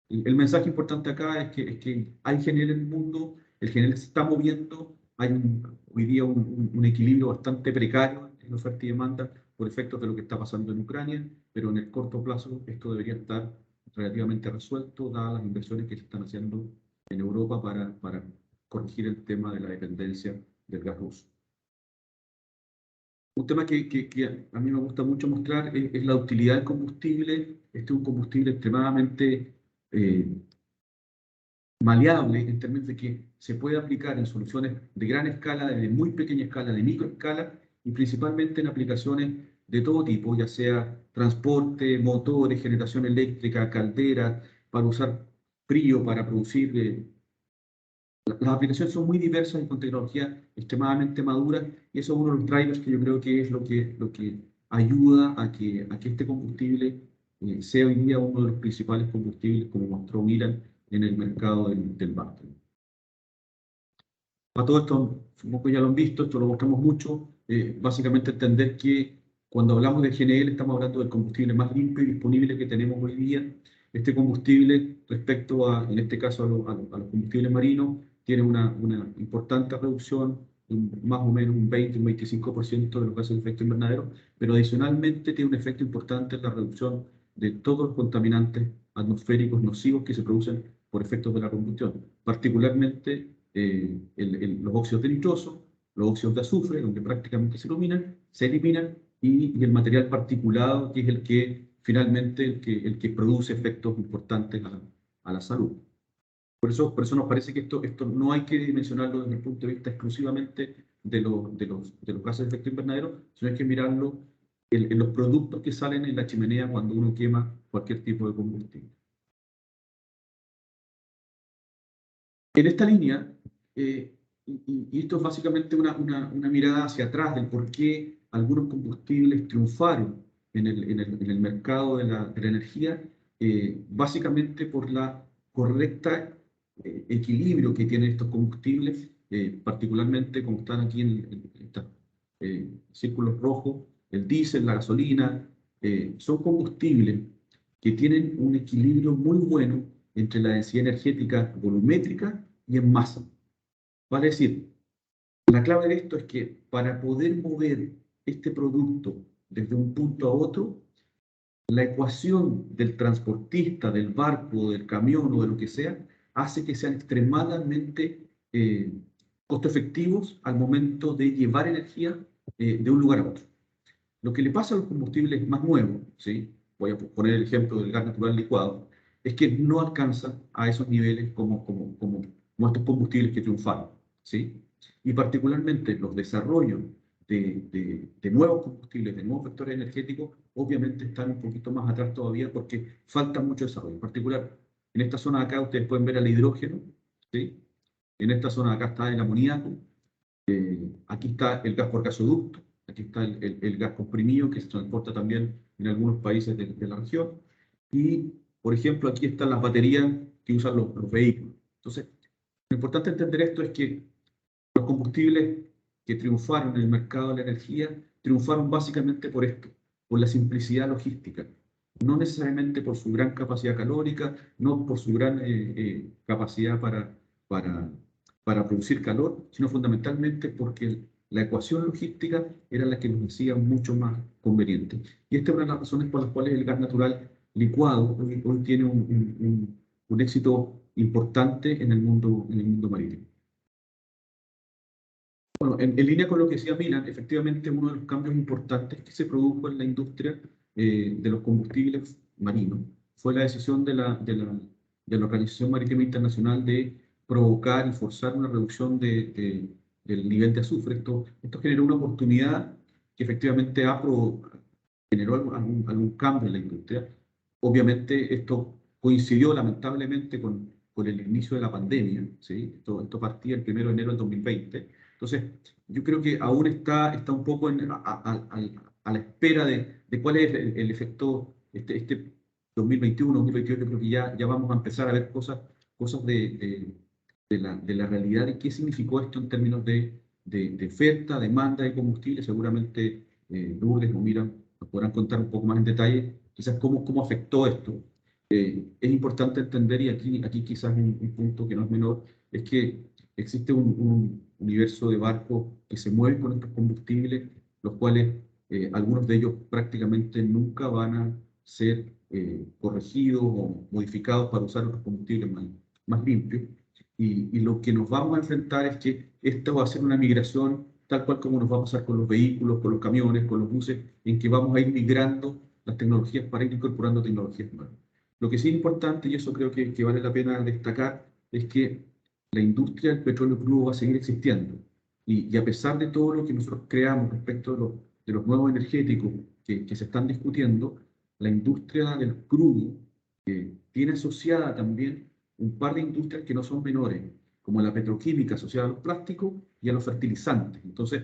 D: El mensaje importante acá es que hay GNL en el mundo, el GNL se está moviendo, hay hoy día un equilibrio bastante precario en oferta y demanda por efectos de lo que está pasando en Ucrania, pero en el corto plazo esto debería estar relativamente resuelto, dadas las inversiones que se están haciendo en Europa para corregir el tema de la dependencia del gas ruso. Un tema que a mí me gusta mucho mostrar es la utilidad del combustible. Este es un combustible extremadamente maleable en términos de que se puede aplicar en soluciones de gran escala, de muy pequeña escala, de microescala, y principalmente en aplicaciones de todo tipo, ya sea transporte, motores, generación eléctrica, calderas, para usar frío, para producir. Las aplicaciones son muy diversas y con tecnología extremadamente madura, y eso es uno de los drivers que yo creo que es lo que ayuda a que este combustible sea hoy día uno de los principales combustibles, como mostró Miran, en el mercado del barco. A todo esto, supongo que ya lo han visto, esto lo mostramos mucho, básicamente entender que cuando hablamos de GNL estamos hablando del combustible más limpio y disponible que tenemos hoy día. Este combustible, respecto a, en este caso, a los combustibles marinos, tiene una importante reducción, más o menos un 20, un 25% de los gases de efecto invernadero, pero adicionalmente tiene un efecto importante en la reducción de todos los contaminantes atmosféricos nocivos que se producen por efectos de la combustión, particularmente los óxidos de nitroso, los óxidos de azufre, donde prácticamente se eliminan, y el material particulado, que es el que finalmente el que produce efectos importantes a la salud. Por eso nos parece que esto no hay que dimensionarlo desde el punto de vista exclusivamente de los gases de efecto invernadero, sino hay que mirarlo en los productos que salen en la chimenea cuando uno quema cualquier tipo de combustible. En esta línea, y esto es básicamente una mirada hacia atrás del por qué algunos combustibles triunfaron en el mercado de la energía, básicamente por la correcta equilibrio que tienen estos combustibles, particularmente como están aquí en estos círculos rojos, el diésel, la gasolina, son combustibles que tienen un equilibrio muy bueno entre la densidad energética volumétrica y en masa. Vale decir, la clave de esto es que para poder mover este producto desde un punto a otro, la ecuación del transportista, del barco, del camión o de lo que sea, hace que sean extremadamente costo efectivos al momento de llevar energía de un lugar a otro. Lo que le pasa a los combustibles más nuevos, ¿sí? Voy a poner el ejemplo del gas natural licuado, es que no alcanzan a esos niveles como estos combustibles que triunfaron, ¿sí? Y particularmente los desarrollos de nuevos combustibles, de nuevos vectores energéticos, obviamente están un poquito más atrás todavía porque falta mucho desarrollo. En particular, en esta zona de acá ustedes pueden ver el hidrógeno, ¿sí? En esta zona de acá está el amoníaco, aquí está el gas por gasoducto, aquí está el gas comprimido que se transporta también en algunos países de la región. Y, por ejemplo, aquí están las baterías que usan los vehículos. Entonces, lo importante entender esto es que los combustibles que triunfaron en el mercado de la energía triunfaron básicamente por esto, por la simplicidad logística. No necesariamente por su gran capacidad calórica, no por su gran capacidad para producir calor, sino fundamentalmente porque la ecuación logística era la que nos hacía mucho más conveniente. Y esta es una de las razones por las cuales el gas natural licuado hoy tiene un éxito importante en el mundo marítimo. Bueno, en línea con lo que decía Milan, efectivamente uno de los cambios importantes que se produjo en la industria de los combustibles marinos fue la decisión de la Organización Marítima Internacional de provocar y forzar una reducción del nivel de azufre. Esto generó una oportunidad que efectivamente generó algún cambio en la industria. Obviamente esto coincidió lamentablemente con el inicio de la pandemia, ¿sí? Esto partía el 1 de enero del 2020. Entonces, yo creo que aún está un poco a la espera de cuál es el efecto, este 2021, 2022, yo creo que ya vamos a empezar a ver cosas de la realidad de qué significó esto en términos de oferta, demanda de combustible. Seguramente Lourdes o Miran nos podrán contar un poco más en detalle, quizás cómo afectó esto. Es importante entender, y aquí quizás un punto que no es menor, es que existe un universo de barcos que se mueven con estos combustibles, los cuales algunos de ellos prácticamente nunca van a ser corregidos o modificados para usar otros combustibles más limpios. Y lo que nos vamos a enfrentar es que esta va a ser una migración tal cual como nos va a pasar con los vehículos, con los camiones, con los buses, en que vamos a ir migrando las tecnologías para ir incorporando tecnologías nuevas. Lo que sí es importante, y eso creo que vale la pena destacar, es que la industria del petróleo crudo va a seguir existiendo. Y a pesar de todo lo que nosotros creamos respecto de los nuevos energéticos que se están discutiendo, la industria del crudo tiene asociada también un par de industrias que no son menores, como la petroquímica asociada a los plásticos y a los fertilizantes. Entonces,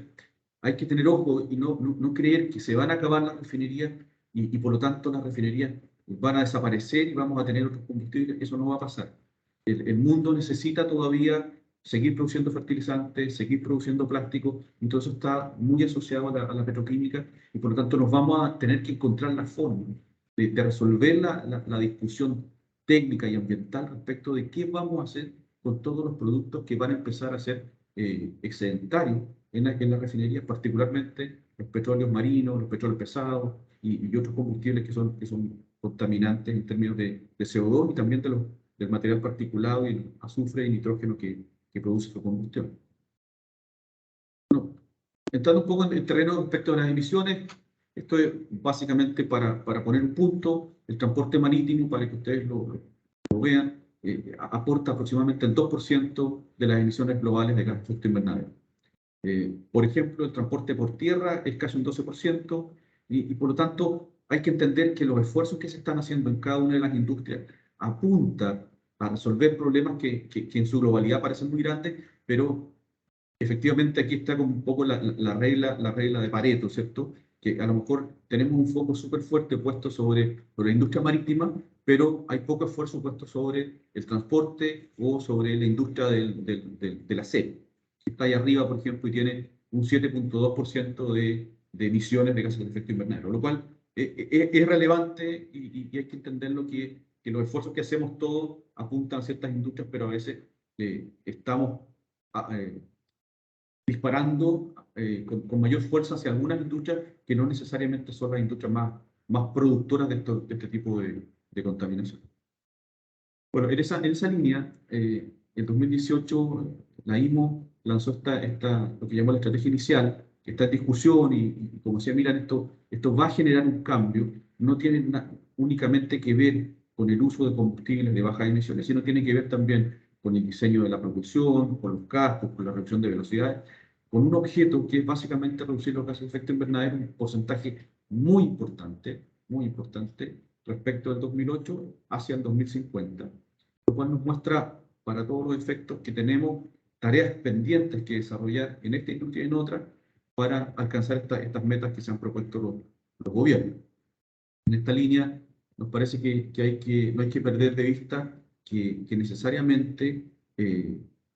D: hay que tener ojo y no creer que se van a acabar las refinerías y por lo tanto las refinerías van a desaparecer y vamos a tener otros combustibles. Eso no va a pasar. El mundo necesita todavía seguir produciendo fertilizantes, seguir produciendo plástico, y todo eso está muy asociado a la petroquímica, y por lo tanto nos vamos a tener que encontrar la forma de resolver la discusión técnica y ambiental respecto de qué vamos a hacer con todos los productos que van a empezar a ser excedentarios en la refinería, particularmente los petróleos marinos, los petróleos pesados y otros combustibles que son contaminantes en términos de CO2 y también del material particulado y el azufre y nitrógeno que produce su combustión. Bueno, entrando un poco en el terreno respecto a las emisiones, esto es básicamente para poner un punto. El transporte marítimo, para que ustedes lo vean, aporta aproximadamente el 2% de las emisiones globales de gases de efecto invernadero. Por ejemplo, el transporte por tierra es casi un 12%, y por lo tanto hay que entender que los esfuerzos que se están haciendo en cada una de las industrias apuntan a resolver problemas que en su globalidad parecen muy grandes, pero efectivamente aquí está como un poco la regla de Pareto, ¿cierto? Que a lo mejor tenemos un foco súper fuerte puesto sobre la industria marítima, pero hay poco esfuerzo puesto sobre el transporte o sobre la industria del acero. Está ahí arriba, por ejemplo, y tiene un 7.2% de emisiones de gases de efecto invernadero, lo cual es relevante y hay que entenderlo que los esfuerzos que hacemos todos apuntan a ciertas industrias, pero a veces estamos disparando con mayor fuerza hacia algunas industrias que no necesariamente son las industrias más productoras de este tipo de contaminación. Bueno, en esa línea, en 2018, la IMO lanzó lo que llamó la estrategia inicial, que está en discusión y como decía, miran, esto va a generar un cambio, no tiene únicamente que ver con el uso de combustibles de bajas emisiones, sino tiene que ver también con el diseño de la propulsión, con los cascos, con la reducción de velocidades, con un objeto que es básicamente reducir los gases de efecto invernadero en un porcentaje muy importante respecto del 2008 hacia el 2050, lo cual nos muestra para todos los efectos que tenemos tareas pendientes que desarrollar en esta industria y en otras para alcanzar estas metas que se han propuesto los gobiernos. En esta línea nos parece que no hay que perder de vista que necesariamente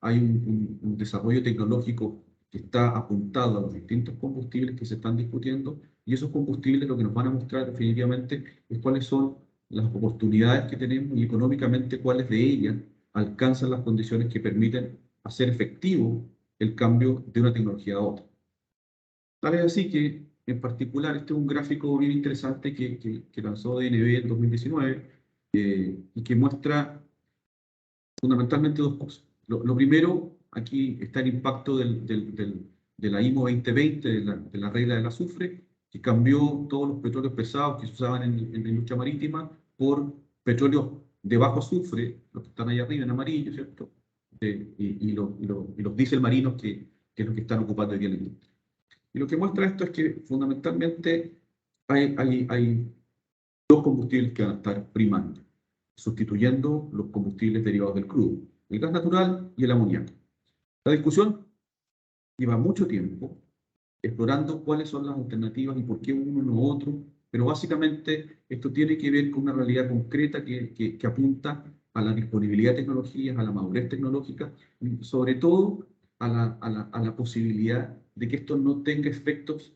D: hay un desarrollo tecnológico que está apuntado a los distintos combustibles que se están discutiendo, y esos combustibles lo que nos van a mostrar definitivamente es cuáles son las oportunidades que tenemos y económicamente cuáles de ellas alcanzan las condiciones que permiten hacer efectivo el cambio de una tecnología a otra. Tal es así que, en particular, este es un gráfico bien interesante que lanzó DNV en 2019 y que muestra fundamentalmente dos cosas. Lo primero, aquí está el impacto de la IMO 2020, de la regla del azufre, que cambió todos los petróleos pesados que se usaban en la industria marítima por petróleos de bajo azufre, los que están ahí arriba en amarillo, ¿cierto? Y los diésel marinos, que es lo que están ocupando hoy día en la industria. Y lo que muestra esto es que fundamentalmente hay dos combustibles que van a estar primando, sustituyendo los combustibles derivados del crudo, el gas natural y el amoníaco. La discusión lleva mucho tiempo explorando cuáles son las alternativas y por qué uno no otro, pero básicamente esto tiene que ver con una realidad concreta que apunta a la disponibilidad de tecnologías, a la madurez tecnológica, y sobre todo a la posibilidad de que esto no tenga efectos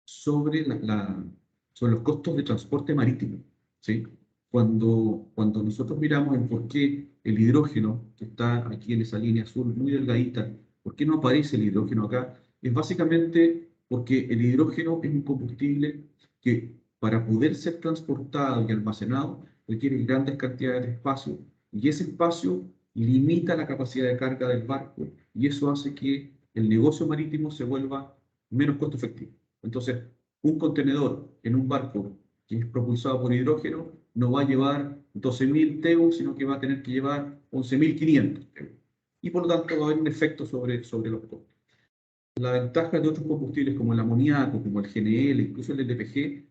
D: sobre los costos de transporte marítimo, ¿sí? Cuando nosotros miramos en por qué el hidrógeno, que está aquí en esa línea azul muy delgadita, ¿por qué no aparece el hidrógeno acá? Es básicamente porque el hidrógeno es un combustible que para poder ser transportado y almacenado requiere grandes cantidades de espacio, y ese espacio limita la capacidad de carga del barco, y eso hace que el negocio marítimo se vuelva menos costo efectivo. Entonces, un contenedor en un barco que es propulsado por hidrógeno no va a llevar 12.000 TEU, sino que va a tener que llevar 11.500 TEU. Y por lo tanto va a haber un efecto sobre los costos. La ventaja de otros combustibles como el amoníaco, como el GNL, incluso el LPG,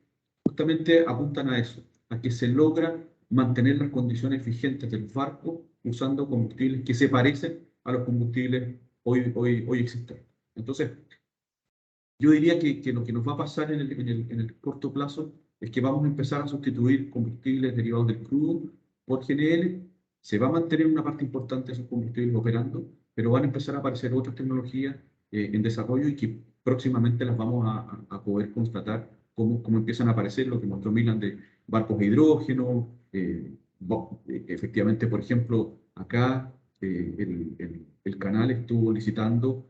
D: justamente apuntan a eso, a que se logra mantener las condiciones vigentes del barco usando combustibles que se parecen a los combustibles hoy existentes. Entonces, yo diría que lo que nos va a pasar en el corto plazo es que vamos a empezar a sustituir combustibles derivados del crudo por GNL. Se va a mantener una parte importante de esos combustibles operando, pero van a empezar a aparecer otras tecnologías en desarrollo y que próximamente las vamos a poder constatar cómo empiezan a aparecer, lo que mostró Milan de barcos de hidrógeno. Efectivamente, por ejemplo, acá el canal estuvo licitando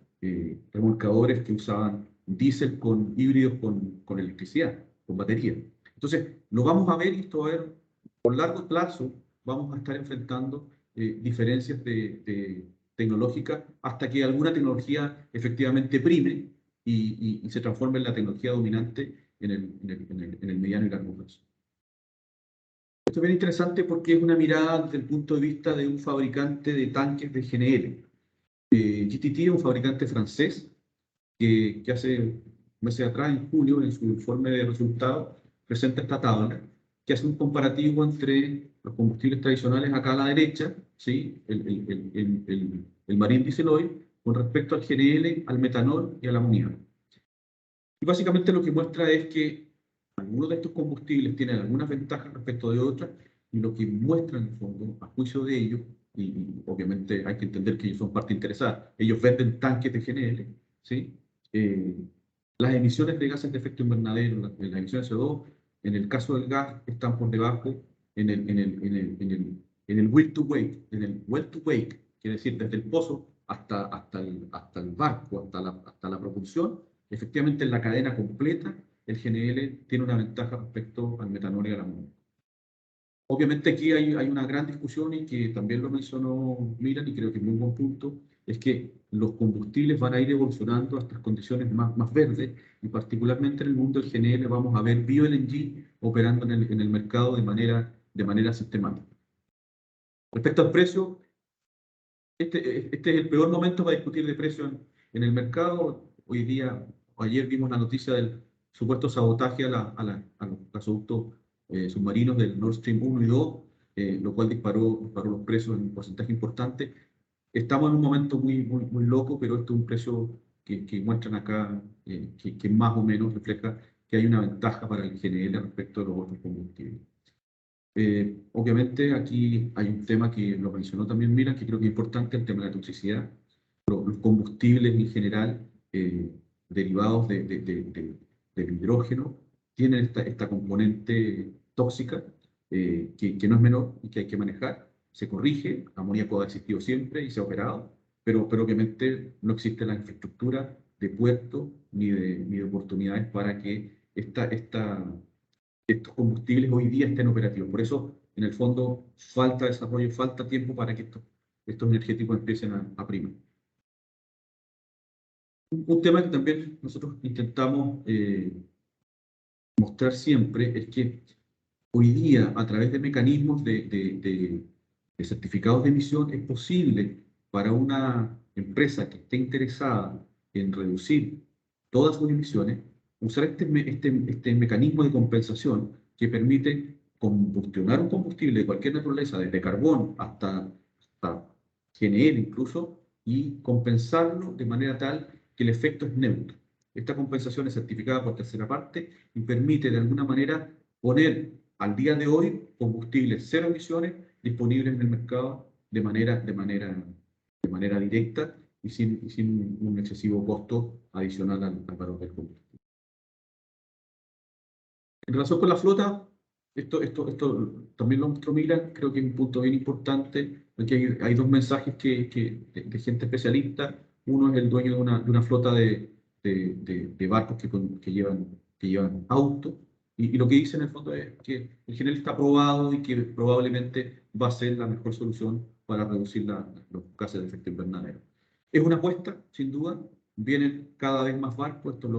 D: remolcadores que usaban diésel con híbridos con electricidad, con batería. Entonces, lo vamos a ver y esto va a ver, por largo plazo, vamos a estar enfrentando diferencias tecnológicas hasta que alguna tecnología efectivamente prime y se transforme en la tecnología dominante en el mediano y largo plazo. Esto es bien interesante porque es una mirada desde el punto de vista de un fabricante de tanques de GNL. GTT es un fabricante francés que hace meses atrás, en julio, en su informe de resultados, presenta esta tabla que hace un comparativo entre los combustibles tradicionales acá a la derecha, ¿sí? el marine diesel oil, con respecto al GNL, al metanol y al amoníaco. Y básicamente lo que muestra es que algunos de estos combustibles tienen algunas ventajas respecto de otras, y lo que muestran en el fondo, a juicio de ellos, y obviamente hay que entender que ellos son parte interesada, ellos venden tanques de GNL, ¿sí? Las emisiones de gases de efecto invernadero, las emisiones de CO2, en el caso del gas, están por debajo en el well to wake, quiere decir desde el pozo hasta el barco, hasta la propulsión. Efectivamente, en la cadena completa, el GNL tiene una ventaja respecto al metanol y al amonio. Obviamente aquí hay una gran discusión, y que también lo mencionó Miran, y creo que es muy buen punto, es que los combustibles van a ir evolucionando a estas condiciones más verdes, y particularmente en el mundo del GNL vamos a ver bio-LNG operando en el mercado de manera sistemática. Respecto al precio, este es el peor momento para discutir de precio en el mercado. Hoy día, o ayer, vimos la noticia del supuesto sabotaje a los gasoductos submarinos del Nord Stream 1 y 2, lo cual disparó los precios en un porcentaje importante. Estamos en un momento muy loco, pero esto es un precio que muestran acá, que más o menos refleja que hay una ventaja para el GNL respecto a los otros combustibles. Obviamente aquí hay un tema que lo mencionó también Mira, que creo que es importante, el tema de la toxicidad. Los combustibles en general, derivados del hidrógeno, tienen esta componente tóxica, que no es menor y que hay que manejar. Se corrige, amoníaco ha existido siempre y se ha operado, pero obviamente no existe la infraestructura de puertos ni de oportunidades para que estos combustibles hoy día estén operativos. Por eso, en el fondo, falta desarrollo, falta tiempo para que estos energéticos empiecen a primar. Un tema que también nosotros intentamos mostrar siempre es que hoy día, a través de mecanismos de certificados de emisión, es posible para una empresa que esté interesada en reducir todas sus emisiones, usar este mecanismo de compensación que permite combustionar un combustible de cualquier naturaleza, desde carbón hasta GNL incluso, y compensarlo de manera tal que el efecto es neutro. Esta compensación es certificada por tercera parte y permite de alguna manera poner al día de hoy combustibles cero emisiones disponibles en el mercado de manera directa y sin un excesivo costo adicional al valor del combustible. En relación con la flota, esto también lo mostró Milan, creo que es un punto bien importante. Aquí hay dos mensajes de gente especialista. Uno es el dueño de una flota de barcos que llevan autos, y lo que dice en el fondo es que el GNL está aprobado y que probablemente va a ser la mejor solución para reducir los gases de efecto invernadero. Es una apuesta, sin duda. Vienen cada vez más barcos, esto es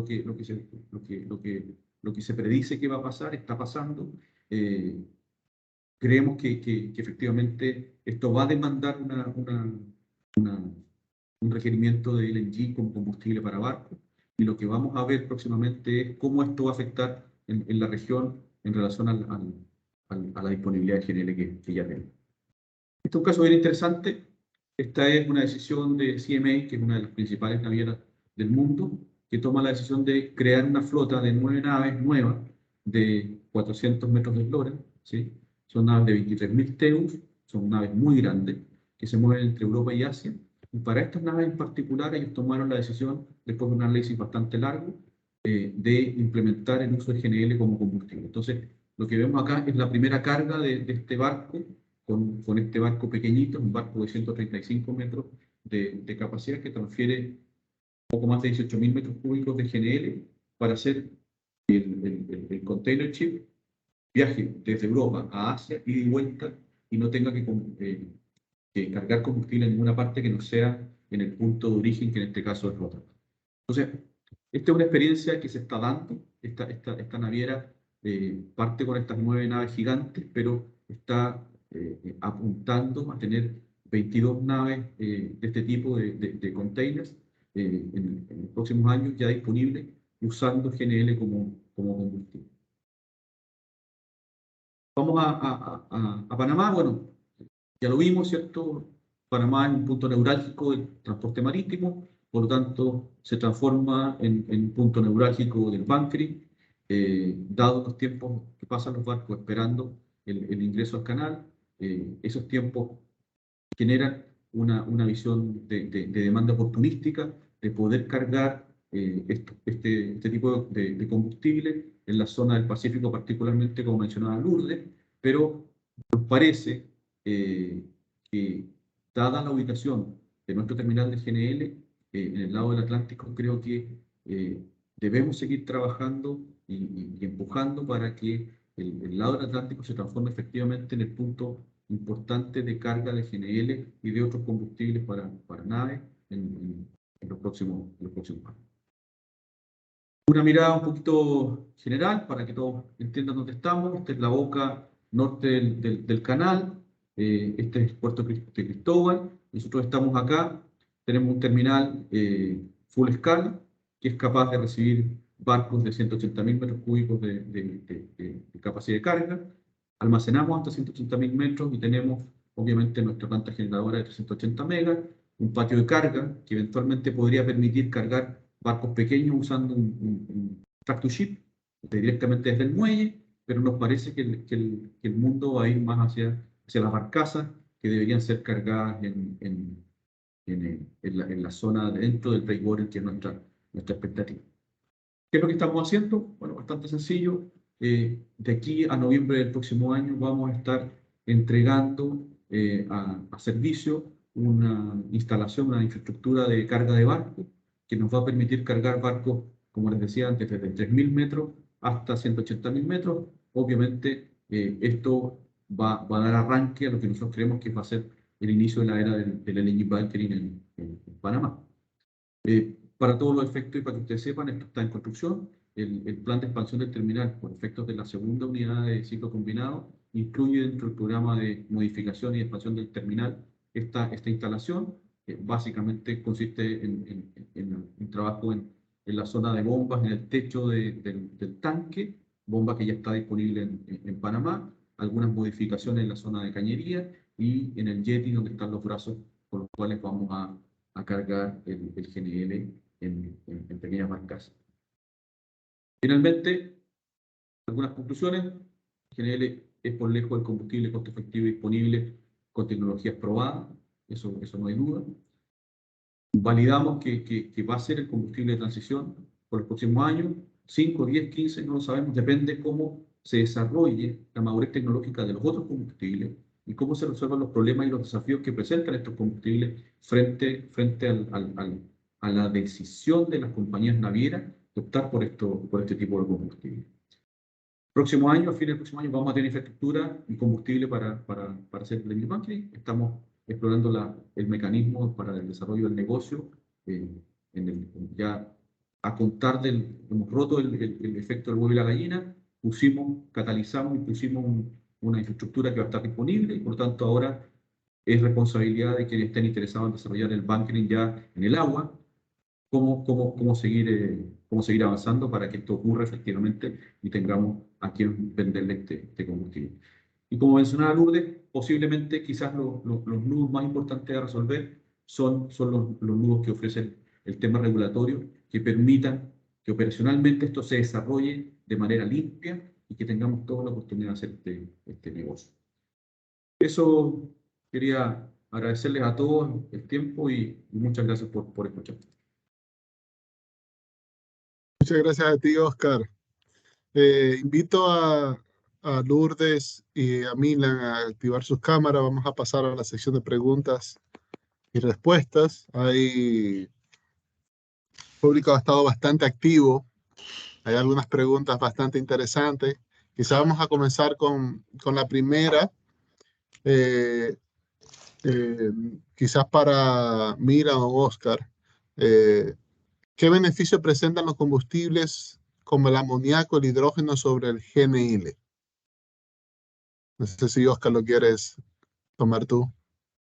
D: lo que se predice que va a pasar, está pasando. Creemos que efectivamente esto va a demandar un requerimiento de LNG como combustible para barcos, y lo que vamos a ver próximamente es cómo esto va a afectar en la región en relación a la disponibilidad de GNL que ya tenemos. Este es un caso bien interesante. Esta es una decisión de CMA, que es una de las principales navieras del mundo, que toma la decisión de crear una flota de 9 naves nuevas de 400 metros de eslora, ¿sí? Son naves de 23.000 TEUs, son naves muy grandes, que se mueven entre Europa y Asia. Y para estas naves en particular, ellos tomaron la decisión, después de un análisis bastante largo, de implementar el uso de GNL como combustible. Entonces, lo que vemos acá es la primera carga de este barco, con este barco pequeñito, un barco de 135 metros de capacidad, que transfiere poco más de 18.000 metros cúbicos de GNL para hacer el container ship, viaje desde Europa a Asia y de vuelta, y no tenga que cargar combustible en ninguna parte que no sea en el punto de origen, que en este caso es Rotterdam. Entonces, esta es una experiencia que se está dando. Esta naviera parte con estas 9 naves gigantes, pero está apuntando a tener 22 naves de este tipo de containers en los próximos años ya disponibles usando GNL como combustible. Vamos a Panamá. Bueno, ya lo vimos, ¿cierto? Panamá es un punto neurálgico del transporte marítimo, por lo tanto se transforma en un punto neurálgico del bunkering, dado los tiempos que pasan los barcos esperando el ingreso al canal. Esos tiempos generan una visión de demanda oportunística, de poder cargar este tipo de combustible en la zona del Pacífico, particularmente como mencionaba Lourdes, pero nos parece que dada la ubicación de nuestro terminal de GNL en el lado del Atlántico, creo que debemos seguir trabajando y empujando para que el lado del Atlántico se transforme efectivamente en el punto importante de carga de GNL y de otros combustibles para naves en los próximos años. Una mirada un poquito general para que todos entiendan dónde estamos. Esta es la boca norte del canal. Este es Puerto de Cristóbal. Nosotros estamos acá. Tenemos un terminal full scale que es capaz de recibir barcos de 180.000 metros cúbicos de capacidad de carga. Almacenamos hasta 180.000 metros y tenemos obviamente nuestra planta generadora de 380 megas, un patio de carga que eventualmente podría permitir cargar barcos pequeños usando un track to ship directamente desde el muelle, pero nos parece que el mundo va a ir más hacia las barcazas que deberían ser cargadas en la zona dentro del breakwater, que es nuestra expectativa. ¿Qué es lo que estamos haciendo? Bueno, bastante sencillo. De aquí a noviembre del próximo año vamos a estar entregando a servicio una instalación, una infraestructura de carga de barcos que nos va a permitir cargar barcos, como les decía antes, desde 3.000 metros hasta 180.000 metros. Obviamente, esto va a dar arranque a lo que nosotros creemos que va a ser el inicio de la era del LNG bunkering en Panamá. Para todos los efectos y para que ustedes sepan, esto está en construcción. El plan de expansión del terminal, por efectos de la segunda unidad de ciclo combinado, incluye dentro del programa de modificación y expansión del terminal esta instalación. Básicamente consiste en trabajo en la zona de bombas, en el techo del tanque, bomba que ya está disponible en Panamá, algunas modificaciones en la zona de cañería y en el jetty donde están los brazos con los cuales vamos a cargar el GNL en pequeñas barcazas. Finalmente, algunas conclusiones. GNL es por lejos el combustible costo efectivo y disponible con tecnologías probadas, eso no hay duda. Validamos que va a ser el combustible de transición por los próximos años, 5, 10, 15, no lo sabemos, depende cómo se desarrolle la madurez tecnológica de los otros combustibles y cómo se resuelvan los problemas y los desafíos que presentan estos combustibles frente a la decisión de las compañías navieras de optar por este tipo de combustible. Próximo año, a fines del próximo año, vamos a tener infraestructura y combustible para hacer el bunkering. Estamos explorando el mecanismo para el desarrollo del negocio. Ya a contar hemos roto el efecto del huevo y la gallina, catalizamos y pusimos una infraestructura que va a estar disponible y por lo tanto ahora es responsabilidad de quienes estén interesados en desarrollar el bunkering ya en el agua, cómo seguir avanzando para que esto ocurra efectivamente y tengamos a quien venderle este combustible. Y como mencionaba Lourdes, posiblemente quizás los nudos más importantes a resolver son los nudos que ofrece el tema regulatorio, que permitan que operacionalmente esto se desarrolle de manera limpia y que tengamos toda la oportunidad de hacer este negocio. Eso quería agradecerles a todos el tiempo y muchas gracias por escuchar.
A: Muchas gracias a ti, Oscar. Invito a Lourdes y a Milan a activar sus cámaras. Vamos a pasar a la sección de preguntas y respuestas. El público ha estado bastante activo. Hay algunas preguntas bastante interesantes. Quizá vamos a comenzar con la primera. Quizás para Milan o Oscar. ¿Qué beneficio presentan los combustibles como el amoníaco, el hidrógeno sobre el GNL? No sé si Oscar lo quieres tomar tú.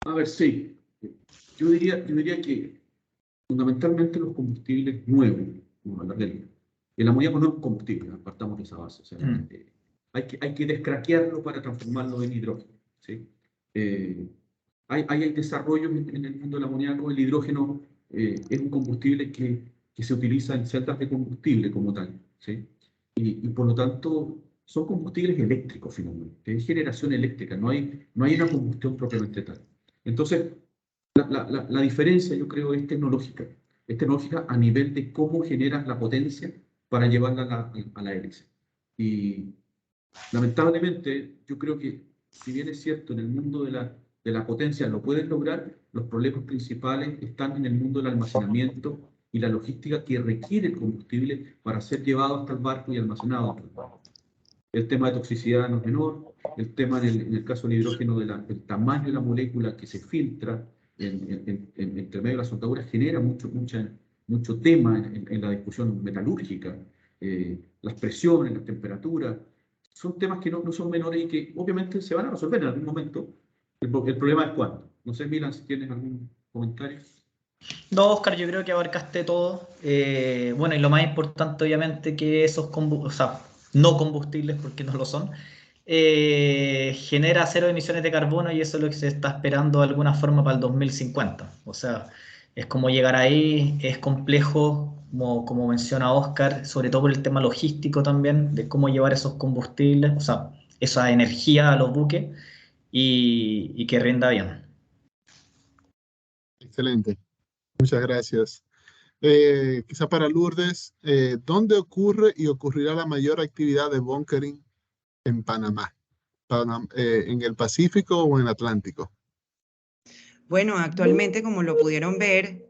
D: A ver, sí. Yo diría que fundamentalmente los combustibles nuevos, vamos a hablar el amoníaco no es un combustible, partamos de esa base. O sea, hay que descraquearlo para transformarlo en hidrógeno, ¿sí? Hay desarrollos en el mundo del amoníaco. El hidrógeno es un combustible que se utiliza en celdas de combustible como tal, ¿sí? Y por lo tanto son combustibles eléctricos finalmente, es generación eléctrica, no hay una combustión propiamente tal. Entonces, la diferencia, yo creo, es tecnológica a nivel de cómo generas la potencia para llevarla a la hélice. Y lamentablemente, yo creo que, si bien es cierto, en el mundo de la potencia lo pueden lograr, los problemas principales están en el mundo del almacenamiento y la logística que requiere el combustible para ser llevado hasta el barco y almacenado hasta el barco. El tema de toxicidad no es menor, el tema en el caso del hidrógeno del tamaño de la molécula que se filtra entre medio de las soldaduras genera mucho tema en la discusión metalúrgica. Las presiones, las temperaturas, son temas que no son menores y que obviamente se van a resolver en algún momento. El problema es cuándo. No sé, Milan, si tienes algún comentario.
B: No, Oscar, yo creo que abarcaste todo. Bueno, y lo más importante, obviamente, que esos o sea, no combustibles, porque no lo son, genera cero emisiones de carbono y eso es lo que se está esperando de alguna forma para el 2050. O sea, es como llegar ahí, es complejo, como menciona Oscar, sobre todo por el tema logístico también, de cómo llevar esos combustibles, o sea, esa energía a los buques y que rinda bien.
A: Excelente. Muchas gracias. Quizá para Lourdes, ¿dónde ocurre y ocurrirá la mayor actividad de bunkering en Panamá? ¿En el Pacífico o en el Atlántico?
C: Bueno, actualmente, como lo pudieron ver,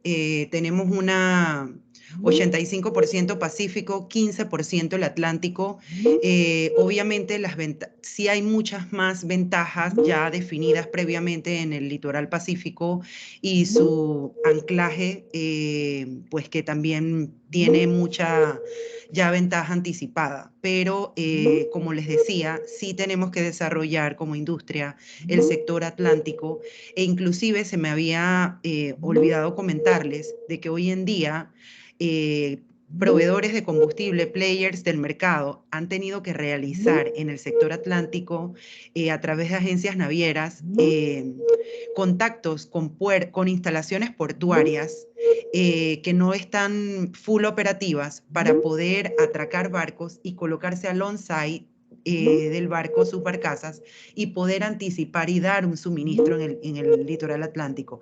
C: tenemos una 85% Pacífico, 15% el Atlántico. Obviamente, sí hay muchas más ventajas ya definidas previamente en el litoral Pacífico y su anclaje, pues que también tiene mucha ya ventaja anticipada. Pero, como les decía, sí tenemos que desarrollar como industria el sector atlántico, e inclusive se me había olvidado comentarles de que hoy en día proveedores de combustible, players del mercado, han tenido que realizar en el sector atlántico, a través de agencias navieras, contactos con instalaciones portuarias que no están full operativas para poder atracar barcos y colocarse al on-site del barco, sus barcazas, y poder anticipar y dar un suministro en el litoral atlántico.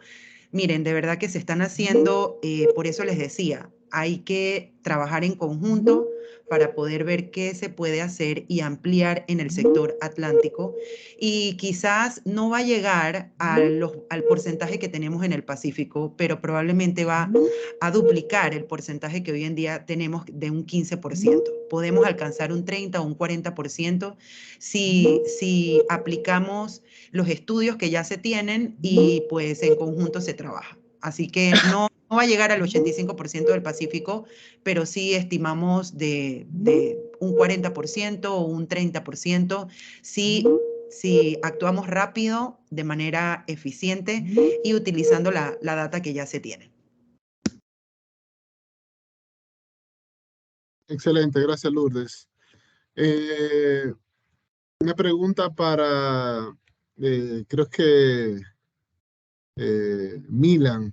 C: Miren, de verdad que se están haciendo, por eso les decía, hay que trabajar en conjunto para poder ver qué se puede hacer y ampliar en el sector atlántico. Y quizás no va a llegar al porcentaje que tenemos en el Pacífico, pero probablemente va a duplicar el porcentaje que hoy en día tenemos de un 15%. Podemos alcanzar un 30 o un 40% si aplicamos los estudios que ya se tienen y pues en conjunto se trabaja. Así que no va a llegar al 85% del Pacífico, pero sí estimamos de un 40% o un 30% si actuamos rápido, de manera eficiente y utilizando la data que ya se tiene.
A: Excelente, gracias Lourdes. Una pregunta para, creo que Milan.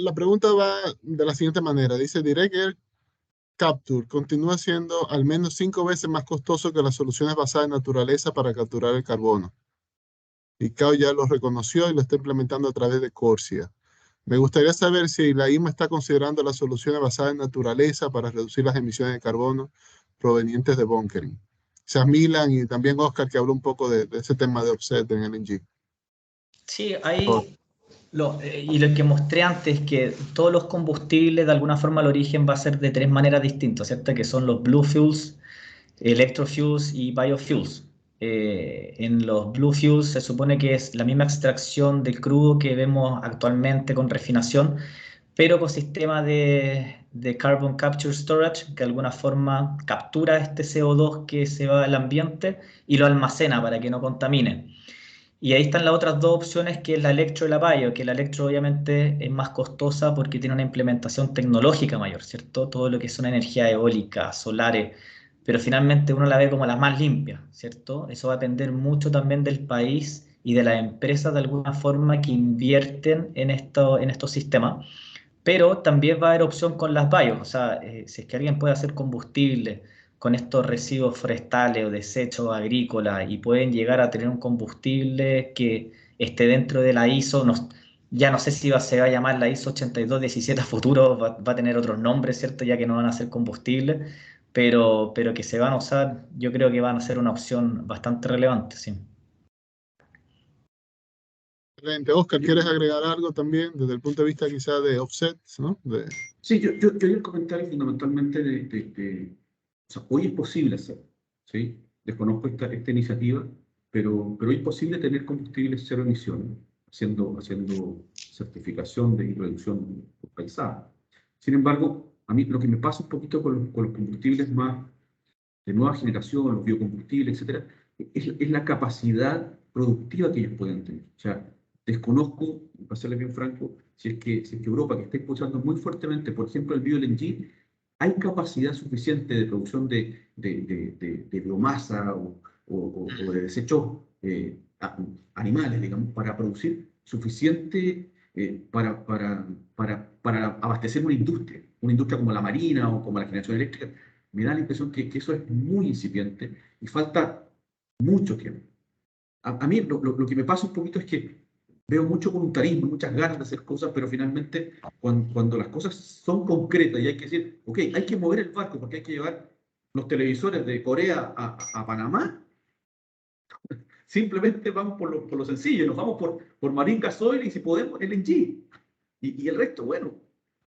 A: La pregunta va de la siguiente manera. Dice, Direct Air Capture continúa siendo al menos 5 veces más costoso que las soluciones basadas en naturaleza para capturar el carbono. ICAO ya lo reconoció y lo está implementando a través de Corsia. Me gustaría saber si la IMA está considerando las soluciones basadas en naturaleza para reducir las emisiones de carbono provenientes de bunkering. Sea Milan y también Oscar, que habló un poco de ese tema de offset en LNG.
B: Sí, ahí y lo que mostré antes, que todos los combustibles, de alguna forma, el origen va a ser de 3 maneras distintas, ¿cierto? Que son los blue fuels, electrofuels y biofuels. En los blue fuels se supone que es la misma extracción del crudo que vemos actualmente con refinación, pero con sistemas de Carbon Capture Storage, que de alguna forma captura este CO2 que se va al ambiente y lo almacena para que no contamine. Y ahí están las otras dos opciones, que es la electro y la bio, que la electro obviamente es más costosa porque tiene una implementación tecnológica mayor, ¿cierto? Todo lo que son energía eólica, solares, pero finalmente uno la ve como la más limpia, ¿cierto? Eso va a depender mucho también del país y de las empresas de alguna forma que invierten en estos sistemas. Pero también va a haber opción con las bios, o sea, si es que alguien puede hacer combustible con estos residuos forestales o desechos agrícolas y pueden llegar a tener un combustible que esté dentro de la ISO, ya no sé si se va a llamar la ISO 8217 a futuro, va a tener otros nombres, ¿cierto? Ya que no van a ser combustible, pero que se van a usar, yo creo que van a ser una opción bastante relevante, sí.
A: Excelente. Oscar, ¿quieres agregar algo también desde el punto de vista quizá de offsets, ¿no?
D: Sí, yo di el comentario fundamentalmente o sea, hoy es posible hacerlo, ¿sí? Desconozco esta iniciativa, pero hoy es posible tener combustibles cero emisiones, haciendo certificación y reducción compensada. Sin embargo, a mí lo que me pasa un poquito con los combustibles más de nueva generación, los biocombustibles, etcétera, es la capacidad productiva que ellos pueden tener. O sea, desconozco, para serles bien franco, si es que Europa, que está impulsando muy fuertemente, por ejemplo, el bio-LNG, hay capacidad suficiente de producción de biomasa o de desechos animales, digamos, para producir suficiente para abastecer una industria como la marina o como la generación eléctrica. Me da la impresión que eso es muy incipiente y falta mucho tiempo. A mí lo que me pasa un poquito es que veo mucho voluntarismo, muchas ganas de hacer cosas, pero finalmente cuando las cosas son concretas y hay que decir, ok, hay que mover el barco porque hay que llevar los televisores de Corea a Panamá, simplemente vamos por lo sencillo, nos vamos por Marine Gasoil y si podemos LNG. Y el resto, bueno,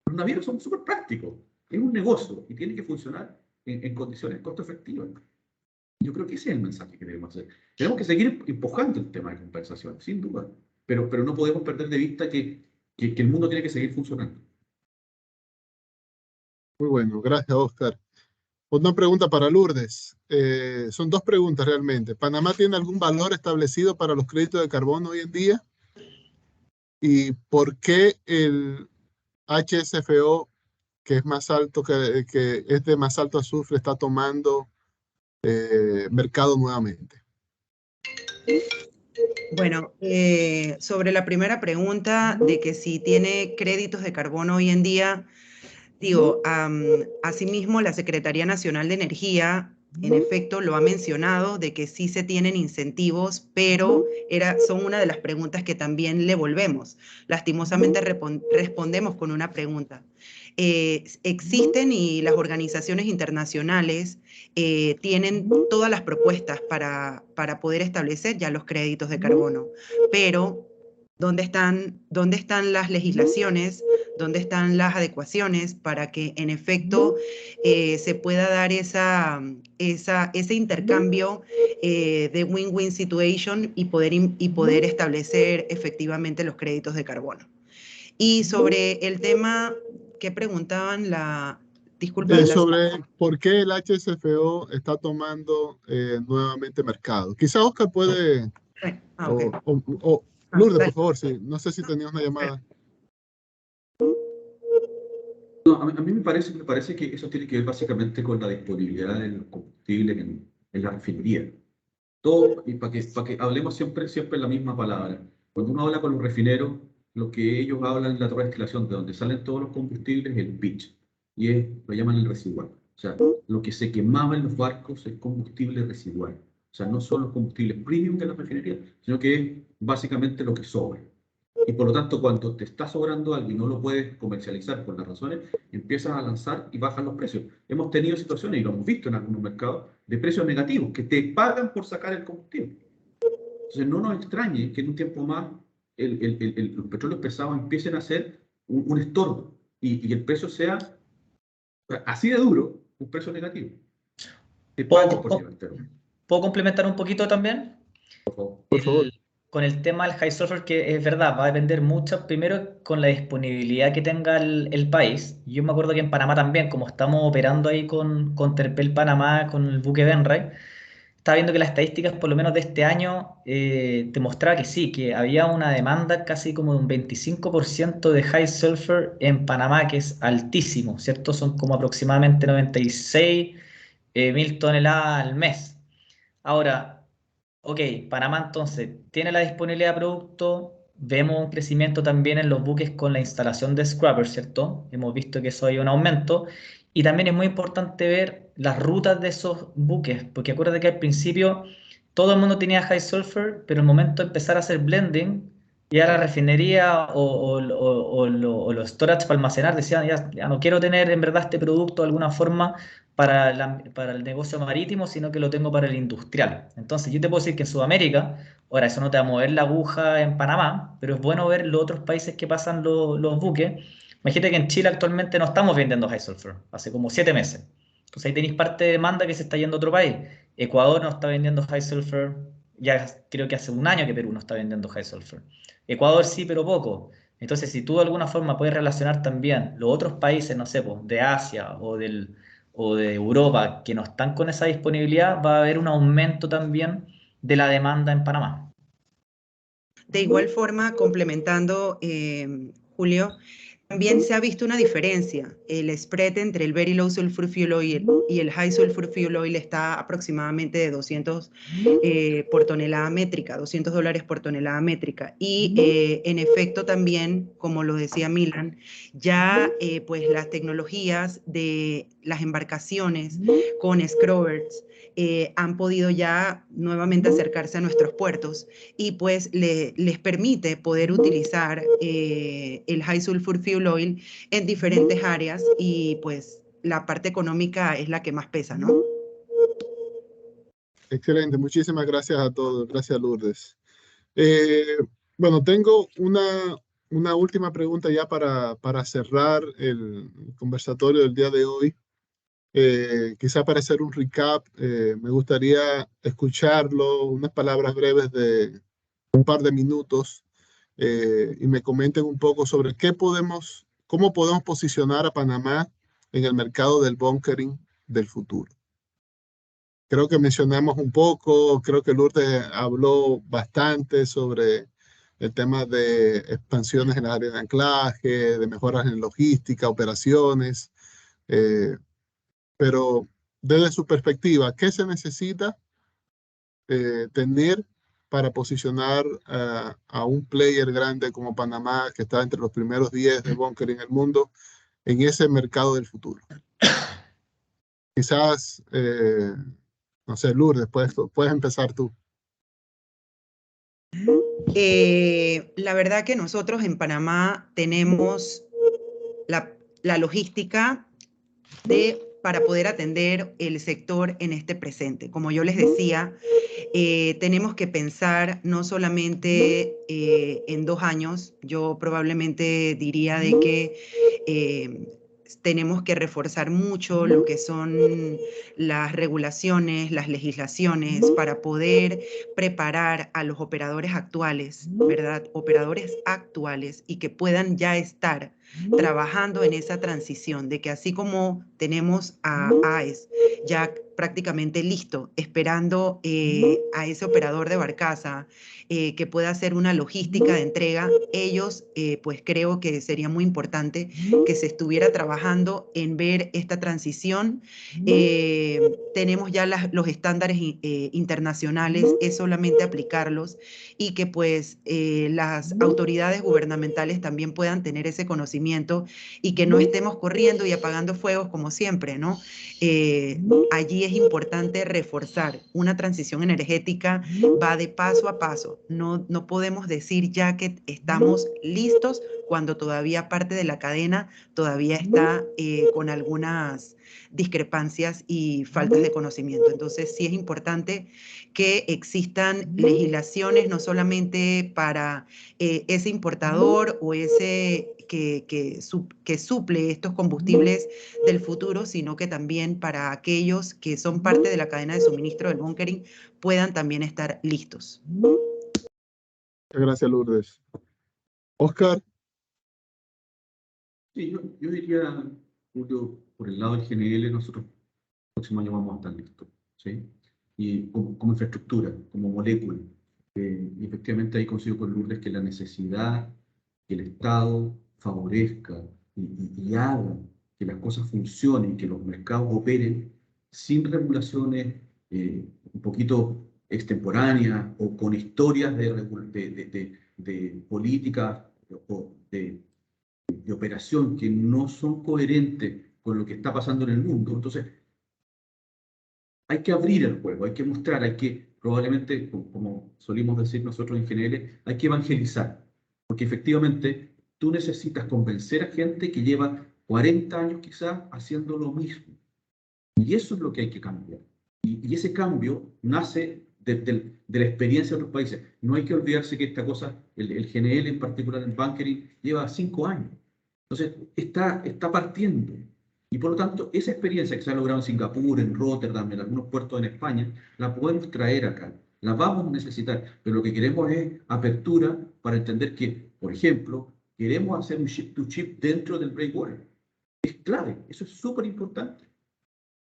D: los navieros son súper prácticos, es un negocio y tiene que funcionar en condiciones costo efectivas. Yo creo que ese es el mensaje que debemos hacer. Tenemos que seguir empujando el tema de compensación, sin duda, pero no podemos perder de vista que el mundo tiene que seguir funcionando.
A: Muy bueno, gracias, Oscar. Una pregunta para Lourdes. Son dos preguntas realmente. ¿Panamá tiene algún valor establecido para los créditos de carbono hoy en día? ¿Y por qué el HSFO, que es más alto, que es de más alto azufre, está tomando mercado nuevamente?
C: Bueno, sobre la primera pregunta de que si tiene créditos de carbono hoy en día, digo, asimismo la Secretaría Nacional de Energía, en efecto, lo ha mencionado de que sí se tienen incentivos, pero son una de las preguntas que también le volvemos. Lastimosamente respondemos con una pregunta. Existen y las organizaciones internacionales tienen todas las propuestas para poder establecer ya los créditos de carbono, pero ¿dónde están las legislaciones? ¿Dónde están las adecuaciones para que en efecto se pueda dar ese intercambio de win-win situation y poder establecer efectivamente los créditos de carbono? Y sobre el tema que preguntaban, disculpen,
A: sobre por qué el HSFO está tomando nuevamente mercado. Quizá Oscar puede,
C: okay.
A: Lourdes, por favor, sí. No sé si tenías una llamada.
D: No, a mí me parece que eso tiene que ver básicamente con la disponibilidad del combustible en la refinería. Todo, y para que hablemos siempre la misma palabra. Cuando uno habla con los refineros, lo que ellos hablan es la torre de destilación, de donde salen todos los combustibles, el pitch, lo llaman el residual. O sea, lo que se quemaba en los barcos es combustible residual. O sea, no son los combustibles premium de la refinería, sino que es básicamente lo que sobra. Y por lo tanto, cuando te está sobrando algo y no lo puedes comercializar por las razones, empiezas a lanzar y bajan los precios. Hemos tenido situaciones, y lo hemos visto en algunos mercados, de precios negativos, que te pagan por sacar el combustible. Entonces, no nos extrañe que en un tiempo más los petróleos pesados empiecen a ser un estorbo y el precio sea así de duro, un precio negativo. Te pagan por llevártelo.
B: ¿Puedo complementar un poquito también?
A: Por favor.
B: con el tema del high sulfur, que es verdad, va a depender mucho, primero, con la disponibilidad que tenga el país. Yo me acuerdo que en Panamá también, como estamos operando ahí con Terpel Panamá, con el buque Benray, estaba viendo que las estadísticas, por lo menos de este año, te mostraba que sí, que había una demanda casi como de un 25% de high sulfur en Panamá, que es altísimo, ¿cierto? Son como aproximadamente 96 mil toneladas al mes. Ahora, ok, Panamá entonces tiene la disponibilidad de producto, vemos un crecimiento también en los buques con la instalación de scrubbers, ¿cierto? Hemos visto que eso hay un aumento. Y también es muy importante ver las rutas de esos buques, porque acuérdate que al principio todo el mundo tenía high sulfur, pero el momento de empezar a hacer blending, ya la refinería o los storage para almacenar decían, ya no quiero tener en verdad este producto de alguna forma para el negocio marítimo, sino que lo tengo para el industrial. Entonces, yo te puedo decir que en Sudamérica, ahora eso no te va a mover la aguja en Panamá, pero es bueno ver los otros países que pasan los buques. Imagínate que en Chile actualmente no estamos vendiendo high sulfur, hace como 7 meses. Entonces ahí tenéis parte de demanda que se está yendo a otro país. Ecuador no está vendiendo high sulfur, ya creo que hace un año que Perú no está vendiendo high sulfur. Ecuador sí, pero poco. Entonces, si tú de alguna forma puedes relacionar también los otros países, no sé, pues, de Asia o de Europa que no están con esa disponibilidad, va a haber un aumento también de la demanda en Panamá.
C: De igual forma, complementando, Julio, también se ha visto una diferencia. El spread entre el Very Low Sulfur Fuel Oil y el High Sulfur Fuel Oil está aproximadamente de 200 por tonelada métrica, $200 por tonelada métrica. Y en efecto también, como lo decía Milan, ya pues las tecnologías de las embarcaciones con scrubbers han podido ya nuevamente acercarse a nuestros puertos y pues les permite poder utilizar el High Sulfur Fuel Oil en diferentes áreas y pues la parte económica es la que más pesa, ¿no?
A: Excelente, muchísimas gracias a todos. Gracias, Lourdes. Eh, bueno, tengo una última pregunta ya para cerrar el conversatorio del día de hoy. Quizá para hacer un recap, me gustaría escucharlo, unas palabras breves de un par de minutos, y me comenten un poco sobre cómo podemos posicionar a Panamá en el mercado del bunkering del futuro. Creo que mencionamos un poco, creo que Lourdes habló bastante sobre el tema de expansiones en la área de anclaje, de mejoras en logística, operaciones, eh, pero desde su perspectiva, ¿qué se necesita tener para posicionar a un player grande como Panamá, que está entre los primeros 10 de bunker en el mundo, en ese mercado del futuro? Quizás, no sé, Lourdes, puedes empezar tú.
C: La verdad que nosotros en Panamá tenemos la logística para poder atender el sector en este presente. Como yo les decía, tenemos que pensar no solamente en 2 años, yo probablemente diría de que tenemos que reforzar mucho lo que son las regulaciones, las legislaciones para poder preparar a los operadores actuales, ¿verdad? Operadores actuales y que puedan ya estar trabajando en esa transición, de que así como tenemos a AES ya prácticamente listo, esperando a ese operador de barcaza que pueda hacer una logística de entrega, ellos pues creo que sería muy importante que se estuviera trabajando en ver esta transición. Tenemos ya los estándares internacionales, es solamente aplicarlos y que pues las autoridades gubernamentales también puedan tener ese conocimiento y que no estemos corriendo y apagando fuegos como siempre, ¿no? Allí es importante reforzar una transición energética, va de paso a paso. No podemos decir ya que estamos listos cuando todavía parte de la cadena todavía está con algunas discrepancias y faltas de conocimiento. Entonces sí es importante que existan legislaciones no solamente para ese importador o ese que suple estos combustibles del futuro, sino que también para aquellos que son parte de la cadena de suministro del bunkering puedan también estar listos.
A: Muchas gracias, Lourdes. Oscar.
D: Sí, yo diría, Julio, por el lado del GNL, nosotros el próximo año vamos a estar listos, ¿sí? Y como infraestructura, como molécula. Y efectivamente ahí coincido con Lourdes que la necesidad que el Estado favorezca y haga que las cosas funcionen, que los mercados operen sin regulaciones un poquito extemporáneas o con historias de políticas o de operación que no son coherentes con lo que está pasando en el mundo. Entonces, hay que abrir el juego, hay que mostrar, hay que probablemente, como solimos decir nosotros en GNL, hay que evangelizar, porque efectivamente tú necesitas convencer a gente que lleva 40 años quizás haciendo lo mismo. Y eso es lo que hay que cambiar. Y ese cambio nace de la experiencia de otros países. No hay que olvidarse que esta cosa, el GNL en particular, el bunkering, lleva 5 años. Entonces, está partiendo. Y por lo tanto, esa experiencia que se ha logrado en Singapur, en Rotterdam, en algunos puertos en España, la podemos traer acá. La vamos a necesitar. Pero lo que queremos es apertura para entender que, por ejemplo, queremos hacer un ship-to-chip dentro del breakwater. Es clave. Eso es súper importante.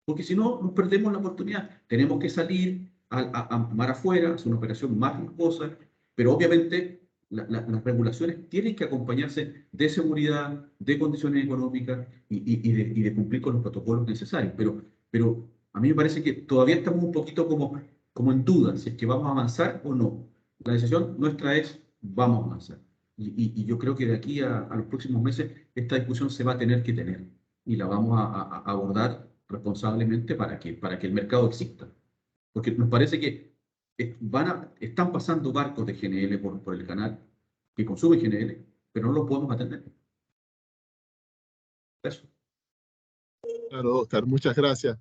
D: Porque si no, nos perdemos la oportunidad. Tenemos que salir a mar afuera, hacer una operación más riesgosa, pero obviamente las regulaciones tienen que acompañarse de seguridad, de condiciones económicas y de cumplir con los protocolos necesarios. Pero a mí me parece que todavía estamos un poquito como en duda si es que vamos a avanzar o no. La decisión nuestra es, vamos a avanzar. Y yo creo que de aquí a los próximos meses esta discusión se va a tener que tener y la vamos a abordar responsablemente para que el mercado exista. Porque nos parece que están pasando barcos de GNL por el canal que consumen GNL, pero no los podemos atender. Eso.
A: Claro, Oscar, muchas gracias.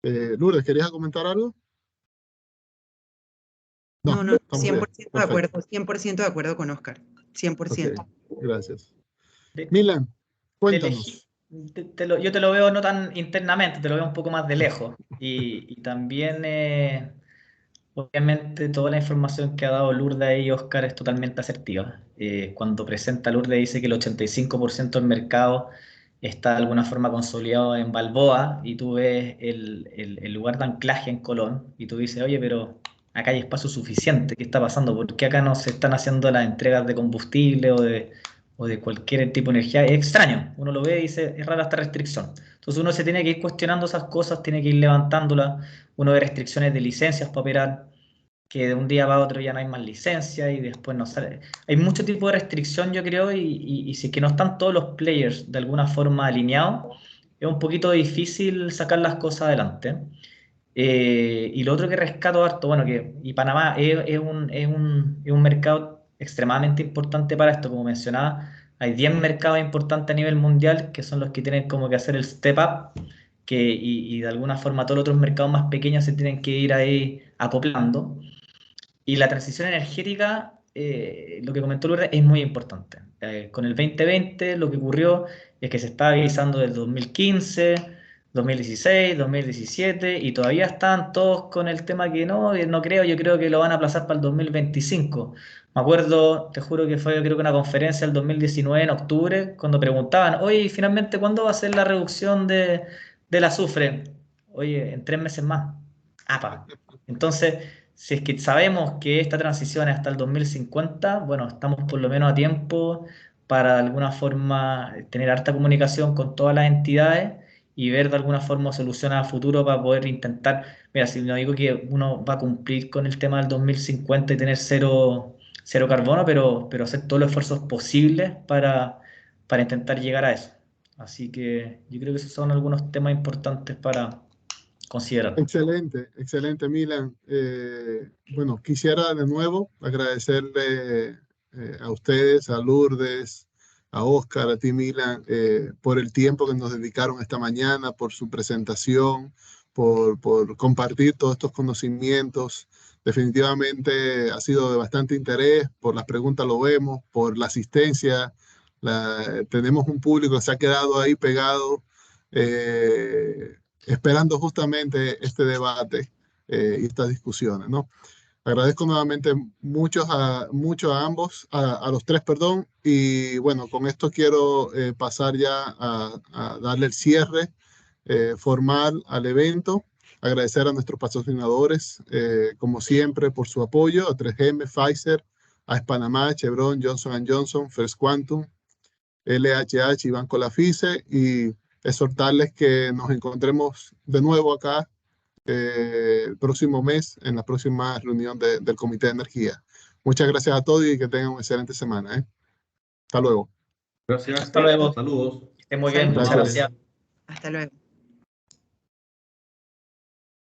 A: Lourdes, ¿querías comentar algo?
C: No, 100% de
A: perfecto.
C: acuerdo, 100% de acuerdo con Oscar, 100%.
A: Okay, gracias. Milan, cuéntanos.
B: Yo te lo veo no tan internamente, te lo veo un poco más de lejos. Y también, obviamente, toda la información que ha dado Lourdes y Oscar es totalmente asertiva. Cuando presenta Lourdes dice que el 85% del mercado está de alguna forma consolidado en Balboa y tú ves el lugar de anclaje en Colón y tú dices, oye, pero acá hay espacio suficiente, ¿qué está pasando? ¿Por qué acá no se están haciendo las entregas de combustible o de cualquier tipo de energía? Es extraño, uno lo ve y dice, es rara esta restricción. Entonces uno se tiene que ir cuestionando esas cosas, tiene que ir levantándolas, uno ve restricciones de licencias para operar, que de un día para otro ya no hay más licencia y después no sale. Hay mucho tipo de restricción, yo creo, y si es que no están todos los players de alguna forma alineados, es un poquito difícil sacar las cosas adelante. Y lo otro que rescato harto, bueno, y Panamá es un mercado extremadamente importante para esto, como mencionaba, hay 10 mercados importantes a nivel mundial que son los que tienen como que hacer el step up, y de alguna forma todos los otros mercados más pequeños se tienen que ir ahí acoplando. Y la transición energética, lo que comentó Lourdes, es muy importante. Con el 2020 lo que ocurrió es que se estaba avisando del 2015, 2016, 2017 y todavía están todos con el tema que no creo, yo creo que lo van a aplazar para el 2025. Me acuerdo, te juro que fue creo que una conferencia del 2019 en octubre, cuando preguntaban, oye, finalmente, ¿cuándo va a ser la reducción del azufre? Oye, en 3 meses más. Pa. Entonces, si es que sabemos que esta transición es hasta el 2050, bueno, estamos por lo menos a tiempo para de alguna forma tener harta comunicación con todas las entidades y ver de alguna forma soluciones a futuro para poder intentar, mira, si no digo que uno va a cumplir con el tema del 2050 y tener cero carbono, pero hacer todos los esfuerzos posibles para intentar llegar a eso. Así que yo creo que esos son algunos temas importantes para considerar.
A: Excelente, excelente, Milan. Bueno, quisiera de nuevo agradecerle a ustedes, a Lourdes, a Oscar, a ti, Milan, por el tiempo que nos dedicaron esta mañana, por su presentación, por compartir todos estos conocimientos. Definitivamente ha sido de bastante interés, por las preguntas lo vemos, por la asistencia. Tenemos un público que se ha quedado ahí pegado. Esperando justamente este debate y estas discusiones, ¿no? Agradezco nuevamente mucho a ambos, a los tres, perdón. Y bueno, con esto quiero pasar ya a darle el cierre formal al evento. Agradecer a nuestros patrocinadores, como siempre, por su apoyo, a 3M, Pfizer, a Panamá, Chevron, Johnson & Johnson, First Quantum, LHH y Banco Lafice, y exhortarles que nos encontremos de nuevo acá el próximo mes en la próxima reunión del Comité de Energía. Muchas gracias a todos y que tengan una excelente semana. Hasta luego.
D: Gracias.
B: Hasta luego.
D: Saludos.
B: Que esté muy bien, muchas
A: Gracias.
B: gracias.
C: Hasta luego.